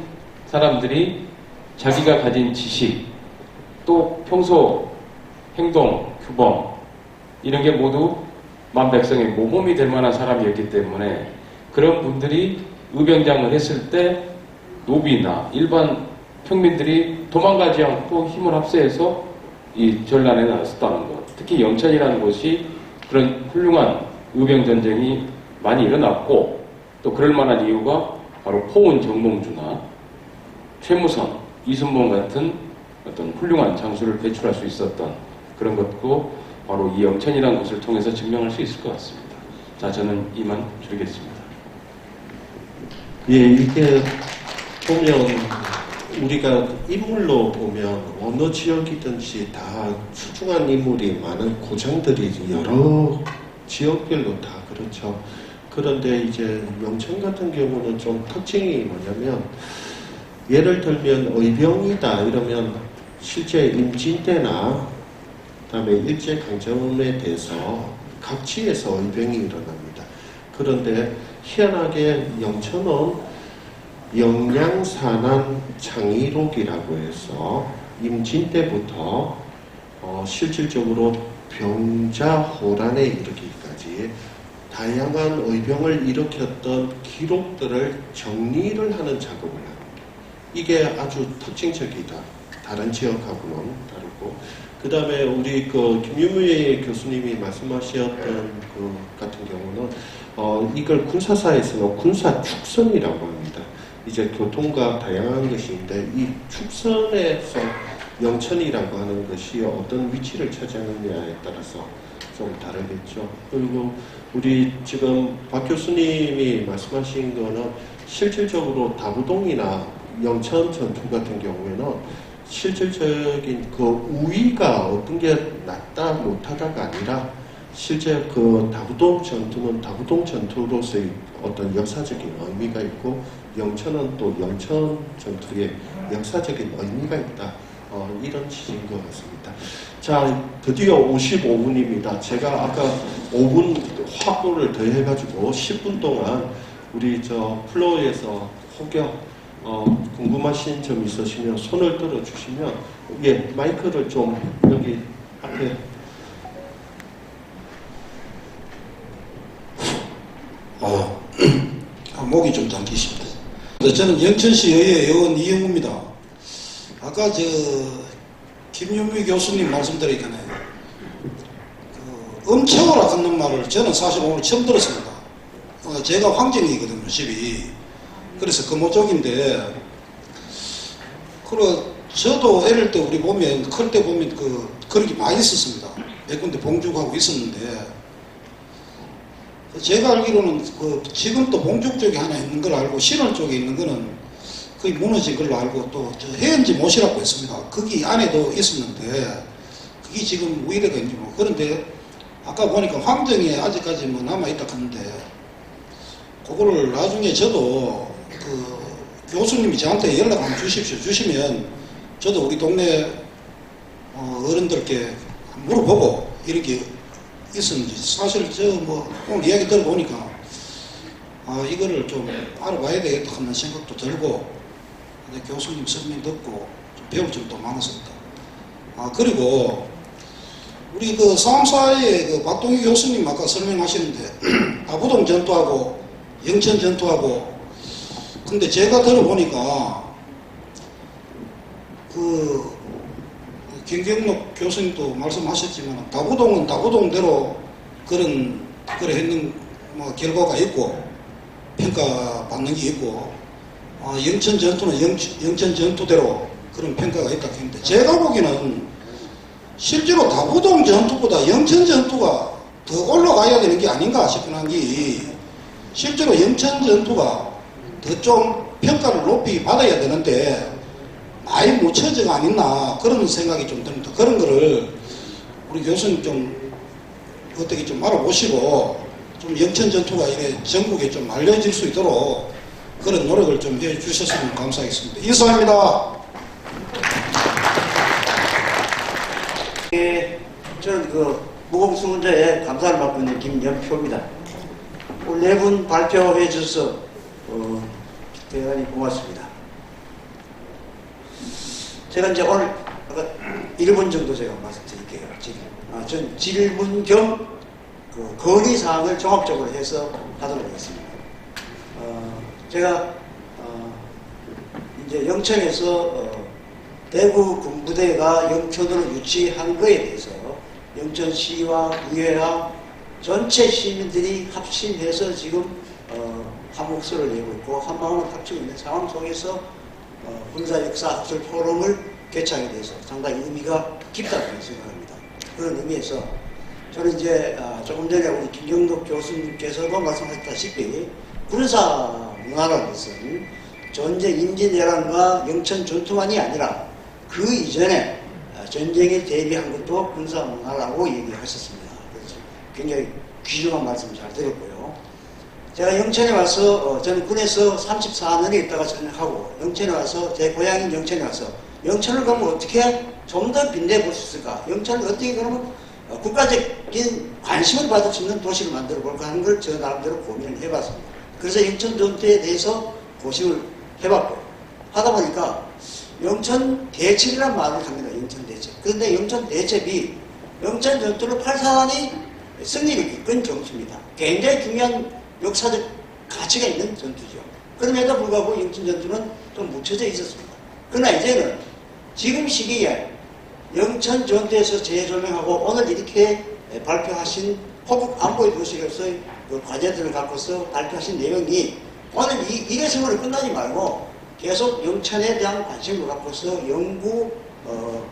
Speaker 5: 사람들이 자기가 가진 지식, 또 평소 행동, 규범 이런 게 모두 만백성의 모범이 될 만한 사람이었기 때문에 그런 분들이 의병장을 했을 때 노비나 일반 평민들이 도망가지 않고 힘을 합세해서 이 전란에 나섰다는 것. 특히 영천이라는 곳이 그런 훌륭한 의병전쟁이 많이 일어났고 또 그럴 만한 이유가 바로 포은 정몽주나 최무선, 이순봉 같은 어떤 훌륭한 장수를 배출할 수 있었던 그런 것도 바로 이 영천이라는 곳을 통해서 증명할 수 있을 것 같습니다. 자, 저는 이만 줄이겠습니다.
Speaker 4: 예, 이게 보면 우리가 인물로 보면 어느 지역이든지 다 출중한 인물이 많은 고장들이 여러 지역별로 다 그렇죠. 그런데 이제 영천 같은 경우는 좀 특징이 뭐냐면 예를 들면 의병이다 이러면 실제 임진 때나 그다음에 일제강점에 대해서 각지에서 의병이 일어납니다. 그런데 희한하게 영천은 영양산안 창의록이라고 해서 임진 때부터 실질적으로 병자호란에 이르기까지 다양한 의병을 일으켰던 기록들을 정리를 하는 작업을 합니다. 이게 아주 특징적이다. 다른 지역하고는 다르고 그 다음에 우리 김유미 교수님이 말씀하셨던 그 같은 경우는 이걸 군사사에서는 군사축선이라고 합니다. 이제 교통과 다양한 것이 있는데 이 축선에서 영천이라고 하는 것이 어떤 위치를 차지하느냐에 따라서 좀 다르겠죠. 그리고 우리 지금 박 교수님이 말씀하신 거는 실질적으로 다부동이나 영천 전투 같은 경우에는 실질적인 그 우위가 어떤 게 낫다 못하다가 아니라 실제 그 다부동 전투는 다부동 전투로서의 어떤 역사적인 의미가 있고 영천은 또 영천 전투의 역사적인 의미가 있다. 이런 취지인 것 같습니다. 자, 드디어 55분입니다. 제가 아까 5분 확보를 더 해가지고 10분 동안 우리 플로어에서 혹여 궁금하신 점 있으시면 손을 들어주시면 마이크를 좀 여기 앞에
Speaker 8: 목이 좀 잠기십니다. 저는 영천시 의회 의원 이영우입니다. 아까 김윤미 교수님 말씀드리니까요. 엄청오라 하는 말을 저는 사실 오늘 처음 들었습니다. 제가 황정이거든요, 집이. 그래서 금호족인데, 저도 어릴 때 우리 보면, 클 때 보면 그런 게 많이 있었습니다. 몇 군데 봉죽하고 있었는데, 제가 알기로는 지금도 봉죽 쪽에 하나 있는 걸 알고, 신월 쪽에 있는 거는 거의 무너진 걸로 알고, 또 해연지 못이라고 했습니다. 거기 안에도 있었는데, 그게 지금 우회가 있는지 뭐. 그런데, 아까 보니까 황정에 아직까지 뭐 남아있다 하는데, 그거를 나중에 저도 교수님이 저한테 연락 한번 주십시오. 주시면 저도 우리 동네 어른들께 물어보고 이런 게 있었는지. 사실 오늘 이야기 들어보니까 이거를 좀 알아봐야 되겠다 하는 생각도 들고, 교수님 설명 듣고 좀 배울 점도 많았습니다. 그리고 우리 상사의 박동희 교수님 아까 설명하시는데 다부동 전투하고 영천 전투하고, 근데 제가 들어보니까 김경록 교수님도 말씀하셨지만 다부동은 다부동대로 그래 했는 결과가 있고 평가받는 게 있고, 영천 전투는 영천 전투대로 그런 평가가 있다 했는데, 제가 보기에는 실제로 다부동 전투보다 영천 전투가 더 올라가야 되는 게 아닌가 싶은 게, 실제로 영천 전투가 더 좀 평가를 높이 받아야 되는데 많이 묻혀져가 아니나 그런 생각이 좀 듭니다. 그런 거를 우리 교수님 좀 어떻게 좀 알아보시고 좀 영천 전투가 이래 전국에 좀 알려질 수 있도록 그런 노력을 좀 해 주셨으면 감사하겠습니다. 이상입니다.
Speaker 9: 저는 무공수 문제에 감사를 받고 있는 김연표입니다. 오늘 4분 발표해 주셔서 대단히 고맙습니다. 제가 이제 오늘 1분 정도 제가 말씀드릴게요. 전 질문 겸 건의사항을 종합적으로 해서 하도록 하겠습니다. 제가 이제 영천에서 대구 군부대가 영천으로 유치한 거에 대해서 영천시와 의회와 전체 시민들이 합심해서 지금 한 목소리를 내고 있고 한 마음을 합치고 있는 상황 속에서 군사 역사 학술 포럼을 개최하게 돼서 상당히 의미가 깊다고 생각합니다. 그런 의미에서 저는 이제 조금 전에 우리 김경록 교수님께서도 말씀하셨다시피 군사 문화라는 것은 전쟁 임진왜란과 영천 전투만이 아니라 그 이전에 전쟁에 대비한 것도 군사 문화라고 얘기하셨습니다. 그래서 굉장히 귀중한 말씀 잘 들었고요. 제가 영천에 와서 저는 군에서 34년에 있다가 전역하고 영천에 와서 제 고향인 영천에 와서 영천을 그러면 어떻게 좀 더 빛내볼 수 있을까? 영천을 어떻게 그러면 국가적인 관심을 받을 수 있는 도시를 만들어 볼까 하는 걸 저 나름대로 고민을 해봤습니다. 그래서 영천 전투에 대해서 고심을 해봤고 하다 보니까 영천 대첩이라는 말을 합니다. 영천 대첩. 그런데 영천 대첩이 영천 전투를 8사단이 승리를 이끈 전투입니다. 굉장히 중요한 역사적 가치가 있는 전투죠. 그럼에도 불구하고 영천 전투는 좀 묻혀져 있었습니다. 그러나 이제는 지금 시기에 영천 전투에서 재조명하고 오늘 이렇게 발표하신 호국 안보의 도시로서의 그 과제들을 갖고서 발표하신 내용이 오늘 이래서만 끝나지 말고 계속 영천에 대한 관심을 갖고서 연구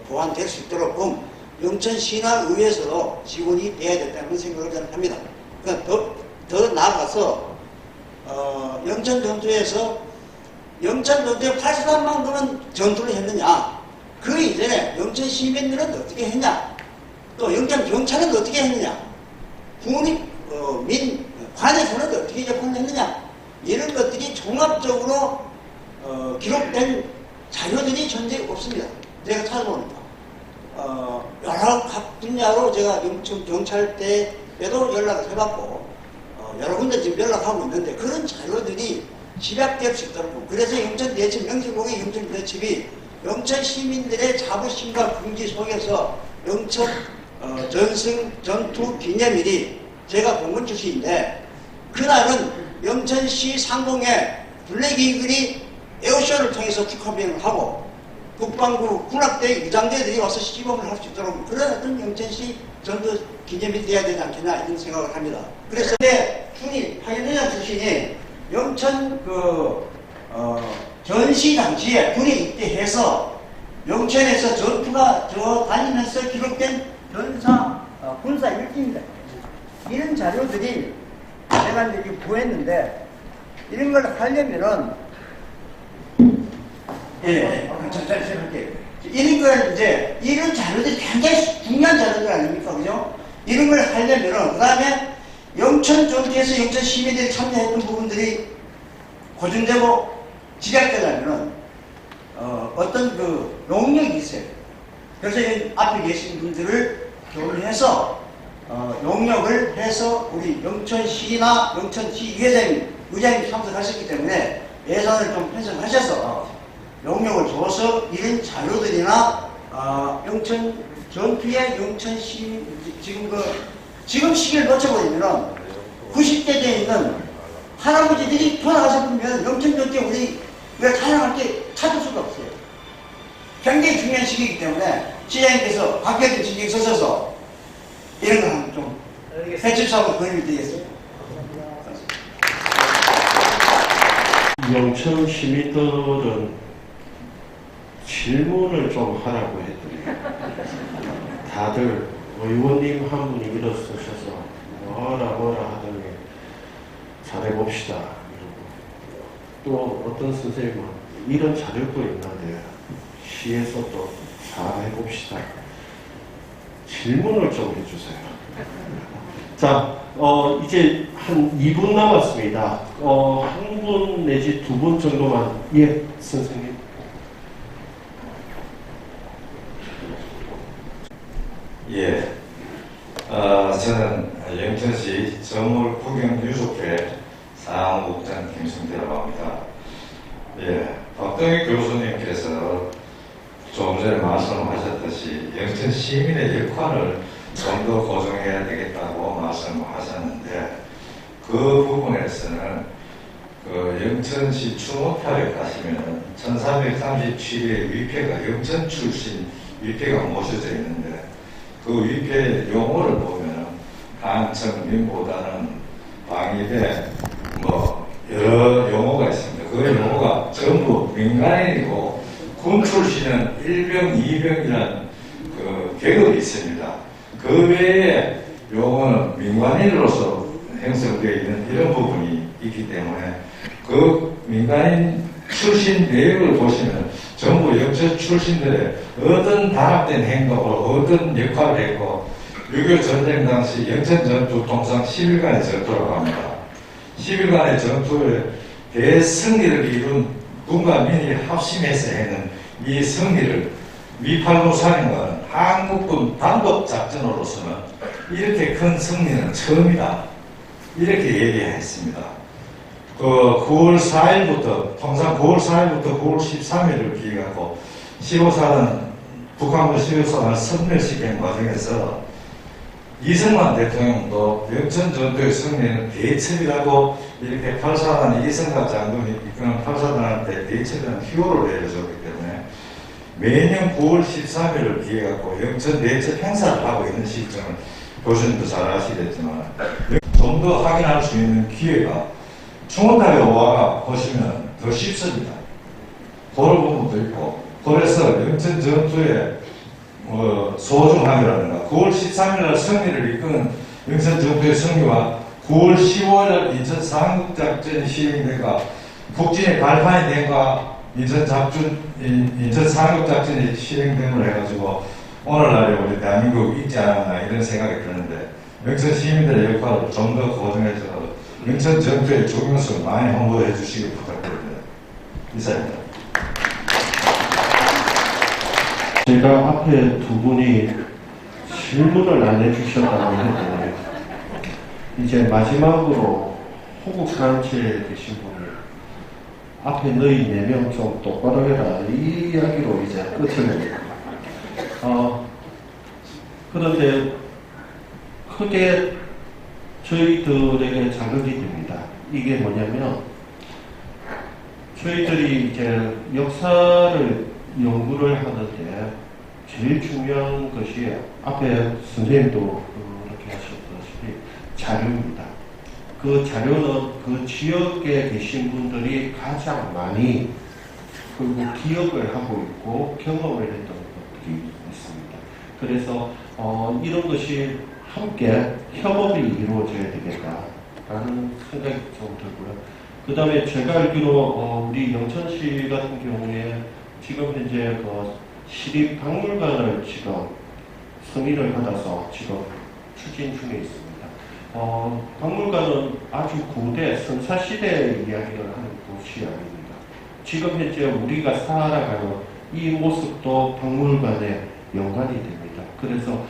Speaker 9: 보완될 수 있도록 영천시나 의회에서 지원이 돼야 된다는 생각을 저는 합니다. 그러니까 더 나아가서 영천 전투에서 영천 전투에 83만큼은 전투를 했느냐, 그 이전에 영천 시민들은 어떻게 했냐, 또 영천 경찰은 어떻게 했느냐, 국립 관에서는 어떻게 접근을 했느냐, 이런 것들이 종합적으로 기록된 자료들이 현재 없습니다. 제가 찾아보니까 여러 각 분야로 제가 영천 경찰 때에도 연락을 해봤고 여러 군데 지금 연락하고 있는데 그런 자료들이 집약될 수 있도록. 그래서 영천 대첩, 명실공히 영천 대첩이 영천 시민들의 자부심과 긍지 속에서 영천 전승 전투 기념일이, 제가 공군 출신인데 그날은 영천시 상공에 블랙 이글이 에어쇼를 통해서 축하비행을 하고 국방부 군악대 유장대들이 와서 시범을 할 수 있도록 그런 어떤 영천시 전투 기념일이 돼야 되지 않겠나 이런 생각을 합니다. 그래서 준이 파견대장 출신이 영천 전시장지에 군에 입대해서 영천에서 전투가 다니면서 기록된 군사 일기입니다. 이런 자료들이 제가 이제 구했는데 이런 걸 하려면은 이런 걸 이제 이런 자료들이 굉장히 중요한 자료들 아닙니까, 그죠? 이런 걸 하려면은 그 다음에 영천 전투에서 영천 시민들이 참여했던 부분들이 고증되고 집약되려면은 어떤 그 용역이 있어요. 그래서 여기 앞에 계신 분들을 교류해서 용역을 해서 우리 영천시나 영천시 의장님 참석하셨기 때문에 예산을 좀 편성하셔서 용역을 줘서 이런 자료들이나 영천 전투의 영천시 지금 시기를 놓쳐버리면 90대 돼 있는 할아버지들이 돌아가셨으면 영천 전투에 우리가 자랑할 게 찾을 수가 없어요. 굉장히 중요한 시기이기 때문에 시장님께서 박해진 진정에 서셔서 이런 걸 좀 해주시라고 권유를 드리겠습니다.
Speaker 4: 영천 시민들은 질문을 좀 하라고 했더니 다들 의원님 한 분이 일어서셔서 뭐라 하더니 잘해봅시다 이러고, 또 어떤 선생님은 이런 자료도 있는데 시에서 또 잘해봅시다. 질문을 좀 해주세요. 자, 이제 한 2분 남았습니다. 한 분 내지 두 분 정도만. 예, 선생님.
Speaker 10: 예, 저는 영천시 정월구경유족회 사무국장 김승태라고 합니다. 예, 박동희 교수님께서 조금 전에 말씀하셨듯이 영천 시민의 역할을 좀 더 고정해야 되겠다고 말씀을 하셨는데, 그 부분에서는 영천시 추모탑에 가시면은 1337의 위패가 영천 출신 위패가 모셔져 있는데, 그 위패 용어를 보면은 한청민보다는 방위대 여러 용어가 있습니다. 그 용어가 전부 민간인이고 군 출신은 1병, 2병이라는 그 계급이 있습니다. 그 외에 용어는 민간인으로서 형성되어 있는 이런 부분이 있기 때문에 그 민간인 출신 내역을 보시면 전부 영천 출신들의 어떤 단합된 행동으로 어떤 역할을 했고, 6.25 전쟁 당시 영천 전투 통상 10일간의 전투라고 합니다. 10일간의 전투에 대승리를 이룬 군과 민이 합심해서 했는 이 승리를 미8구 사령관은 한국군 단독 작전으로서는 이렇게 큰 승리는 처음이다, 이렇게 얘기했습니다. 9월 4일부터, 통상 9월 4일부터 9월 13일을 기획하고 15사단, 북한군 15사단을 선멸시키는 과정에서 이승만 대통령도 영천 전투의 승리는 대첩이라고 이렇게 8사단 이승갑 장군이 이끄는 8사단한테 대첩이라는 휴호를 내려줬기 때문에 매년 9월 13일을 기획하고 영천 대첩 행사를 하고 있는 시점을 교수님도 잘 아시겠지만, 좀 더 확인할 수 있는 기회가 추모탑에 와 보시면 더 쉽습니다. 그런 부분도 있고, 그래서 영천 전투의 소중함이라든가 9월 13일날 승리를 이끄는 영천 전투의 승리와 9월 15일날 인천 상륙작전이 시행된과 북진의 발판이 된과 인천 상륙작전이 시행됨을 해가지고 오늘날에 우리 대한민국 있지 않았나 이런 생각이 드는데, 영천 시민들의 역할을 좀 더 고정해서 영천 전투의 중요성을 많이 홍보해 주시기 부탁드립니다. 이상입니다.
Speaker 4: 제가 앞에 두 분이 질문을 안 해주셨다고 했는데, 이제 마지막으로 호국단체에 계신 분이 앞에 너희 4명 좀 똑바로 해라 이 이야기로 이제 끝을 냅니다. 그런데 크게 저희들에게 자극이 됩니다. 이게 뭐냐면 저희들이 이제 역사를 연구를 하는데 제일 중요한 것이 앞에 선생님도 그렇게 하셨다시피 자료입니다. 그 자료는 그 지역에 계신 분들이 가장 많이 그리고 기억을 하고 있고 경험을 했던 것들이 있습니다. 그래서 이런 것이 함께 협업이 이루어져야 되겠다라는 생각이 좀 들고요. 그 다음에 제가 알기로 우리 영천시 같은 경우에 지금 현재 그 시립박물관을 지금 승인을 받아서 지금 추진 중에 있습니다. 박물관은 아주 고대 선사시대의 이야기를 하는 곳이 아닙니다. 지금 현재 우리가 살아가는 이 모습도 박물관에 연관이 됩니다. 그래서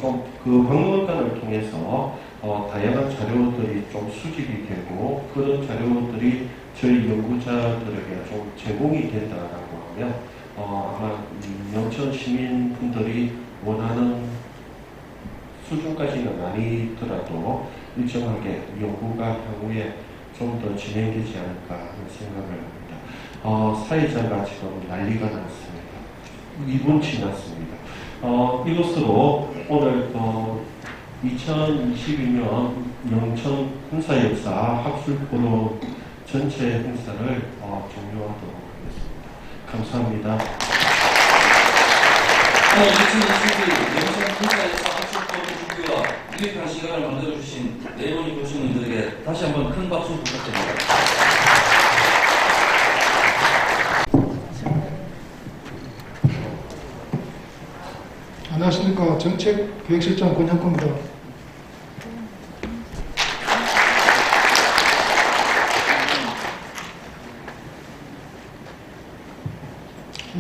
Speaker 4: 좀 그 박물관을 통해서 다양한 자료들이 좀 수집이 되고 그런 자료들이 저희 연구자들에게 좀 제공이 된다라고 하면 아마 영천 시민분들이 원하는 수준까지는 아니더라도 일정하게 연구가 향후에 좀 더 진행되지 않을까 하는 생각을 합니다. 사회자가 지금 난리가 났습니다. 2분 지났습니다. 이것으로 오늘 2022년 영천 군사역사 학술포럼 전체 행사를 종료하도록 하겠습니다. 감사합니다.
Speaker 1: 오늘 2022 영천 군사역사 학술포럼 준비와 유익한 시간을 만들어주신 네 분의 교수님들에게 다시 한번 큰 박수 부탁드립니다.
Speaker 11: 안녕하십니까. 정책기획실장 권영구입니다.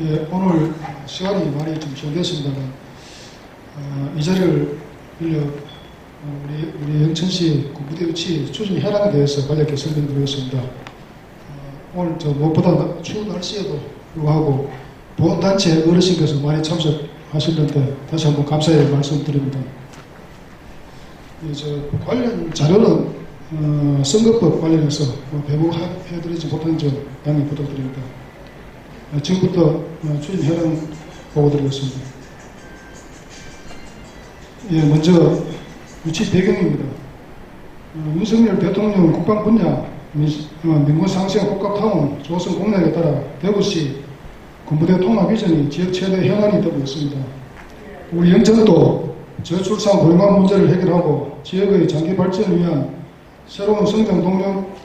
Speaker 11: 예, 오늘 시간이 많이 좀 정됐습니다만 이 자리를 빌려 우리 영천시 군부대 유치 추진 현황에 대해서 간략히 설명드리겠습니다. 오늘 무엇보다 추운 날씨에도 불구하고 보훈단체 어르신께서 많이 참석하시는데 다시 한번 감사의 말씀드립니다. 관련 자료는 선거법 관련해서 배부해드리지 못한 점 양해 부탁드립니다. 지금부터 추진 현황 보고드리겠습니다. 예, 먼저 유치 배경입니다. 윤석열 대통령 국방 분야 민군 상생 복합타운 조성 공약에 따라 대구시 군부대 통합 이전이 지역 최대 현안이 되고 있습니다. 우리 영천도 저출산 고령화 문제를 해결하고 지역의 장기 발전을 위한 새로운 성장 동력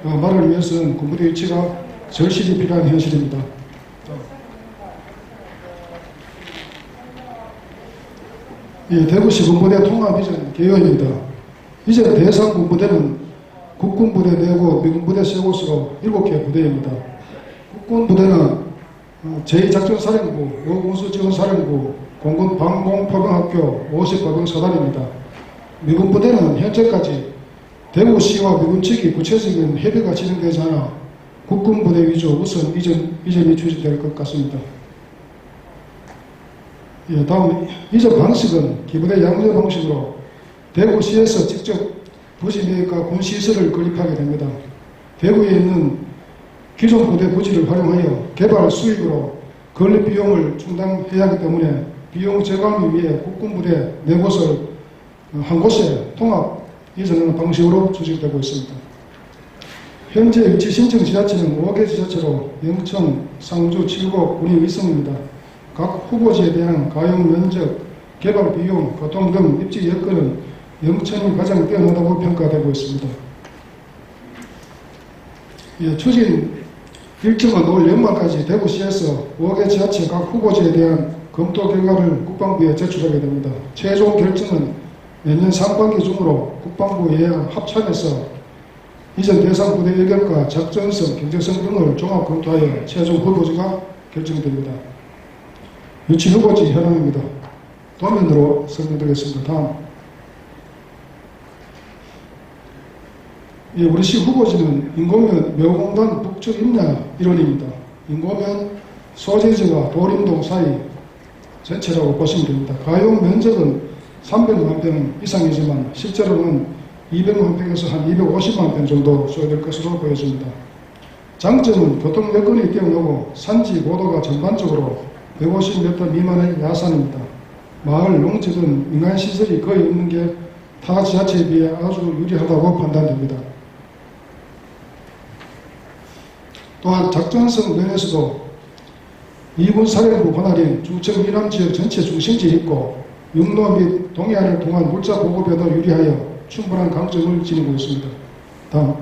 Speaker 11: 말을 위해서는 군부대 유치가 절실히 필요한 현실입니다. 예, 대구시 군부대 통합 이전 개요입니다. 이전 대상 군부대는 국군부대 4곳, 미군부대 3곳으로 7개 부대입니다. 국군부대는 제2작전사령부, 요군수지원사령부, 공군 방공포병학교 50포병사단입니다. 미군부대는 현재까지 대구시와 미군 측이 구체적인 협의가 진행되지 않아 국군부대 위주 우선 이전이 추진될 것 같습니다. 예, 다음 이전 방식은 기부대 양전 방식으로 대구시에서 직접 부지 매입과 군시설을 건립하게 됩니다. 대구에 있는 기존 부대 부지를 활용하여 개발 수익으로 건립 비용을 충당해야 하기 때문에 비용 절감을 위해 국군부대 4곳을 한 곳에 통합 이전하는 방식으로 추진되고 있습니다. 현재 위치 신청 지자체는 5개 지자체로 영천, 상주, 칠곡, 군위, 위성입니다. 각 후보지에 대한 가용 면적, 개발 비용, 교통 등 입지 여건은 영천이 가장 뛰어나다고 평가되고 있습니다. 예, 추진 일정은 올 연말까지 대구시에서 5개 지자체 각 후보지에 대한 검토 결과를 국방부에 제출하게 됩니다. 최종 결정은 내년 상반기 중으로 국방부 예약 합참에서 이전 대상 부대 의견과 작전성, 경제성 등을 종합 검토하여 최종 후보지가 결정됩니다. 유치 후보지 현황입니다. 도면으로 설명드리겠습니다. 다음. 우리시 후보지는 인고면 묘공단 북쪽 임야 일원입니다. 인고면 소재지와 도림동 사이 전체라고 보시면 됩니다. 가용 면적은 300만 평 이상이지만 실제로는 200만 평에서 한 250만 평 정도 소요될 것으로 보여집니다. 장점은 교통 여건이 뛰어나고 산지 고도가 전반적으로 150m 미만의 야산입니다. 마을, 농지 등 민간시설이 거의 없는 게 타 지자체에 비해 아주 유리하다고 판단됩니다. 또한 작전성 면에서도 2군 사령부 관할인 중청 미남 지역 전체 중심지에 있고 육로 및 동해안을 통한 물자 보급에도 유리하여 충분한 강점을 지니고 있습니다. 다음.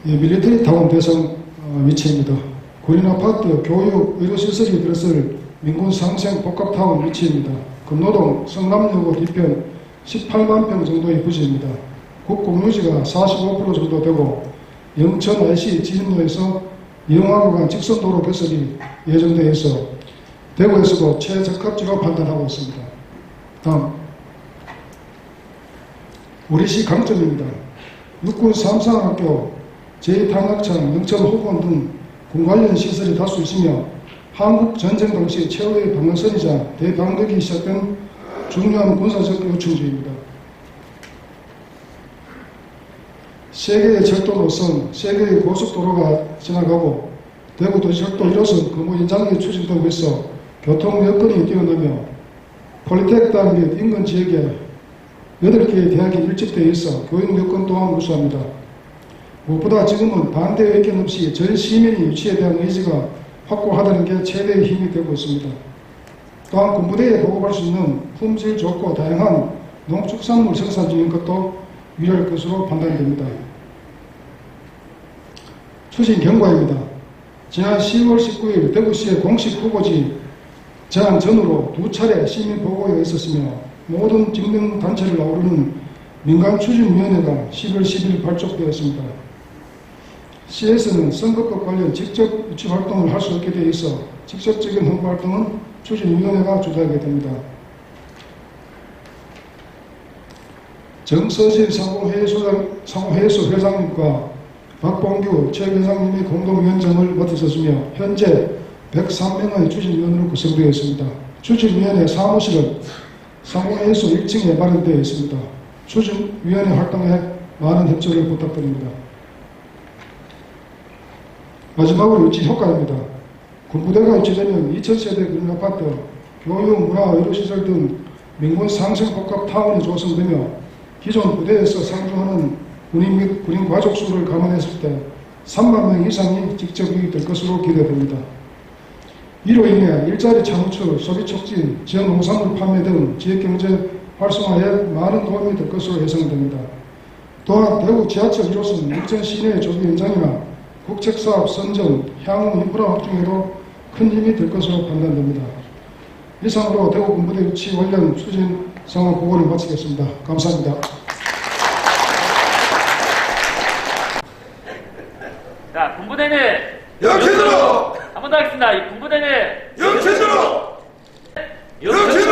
Speaker 11: 밀리터리 타운 대상 위치입니다. 군인 아파트, 교육, 의료시설이 들었을 민군 상생 복합타운 위치입니다. 금노동, 성남여고 뒤편 18만 평 정도의 부지입니다. 국공유지가 45% 정도 되고 영천 IC 지진로에서 영화구간 직선도로 개설이 예정되어 있어 대구에서도 최적합지로 판단하고 있습니다. 다음. 우리시 강점입니다. 육군 삼상학교, 제2탄학창, 영천호원 등 군 관련 시설이 다수 있으며 한국전쟁 당시 최후의 방어선이자 대방덕이 시작된 중요한 군사적 요충지입니다. 세계의 철도 노선, 세계의 고속도로가 지나가고 대구 도시철도 1호선 근무 연장이 추진되고 있어 교통 여건이 뛰어나며 폴리텍단 및 인근 지역에 8개의 대학이 밀집되어 있어 교육 여건 또한 우수합니다. 무엇보다 지금은 반대 의견 없이 전 시민이 유치에 대한 의지가 확고하다는 게 최대의 힘이 되고 있습니다. 또한 군부대에 보급할 수 있는 품질 좋고 다양한 농축산물 생산 중인 것도 유리할 것으로 판단됩니다. 추진 경과입니다. 지난 10월 19일 대구시의 공식 후보지 제안 전후로 2차례 시민 보고회가 있었으며 모든 직능단체를 아우르는 민간추진위원회가 10월 10일 발족되었습니다. 시에서는 선거법 관련 직접 유치 활동을 할 수 없게 되어 있어 직접적인 홍보 활동은 추진위원회가 주도하게 됩니다. 정서실 상호회의소 회장님과 박봉규 최회장님이 공동위원장을 맡으셨으며 현재 103명의 추진위원으로 구성되어 있습니다. 추진위원회 사무실은 상호회의소 1층에 마련되어 있습니다. 추진위원회 활동에 많은 협조를 부탁드립니다. 마지막으로 유치 효과입니다. 군부대가 유치되면 2000세대 군인 아파트, 교육, 문화, 의료시설 등 민군 상생 복합 타운이 조성되며 기존 부대에서 상주하는 군인 및 군인 가족 수를 감안했을 때 3만 명 이상이 직접 유입될 것으로 기대됩니다. 이로 인해 일자리 창출, 소비 촉진, 지역 농산물 판매 등 지역경제 활성화에 많은 도움이 될 것으로 예상됩니다. 또한 대구 지하철 1호선 인천 시내 조기 연장이나 국책사업 선정, 향후 인프라 확충에도 큰 힘이 될 것으로 판단됩니다. 이상으로 대구 군부대 유치 관련 추진 상황 보고를 마치겠습니다. 감사합니다.
Speaker 12: 자, 군부대는
Speaker 13: 영천으로!
Speaker 12: 한 번 더 하겠습니다. 이 군부대는
Speaker 13: 영천으로!
Speaker 12: 영천으로!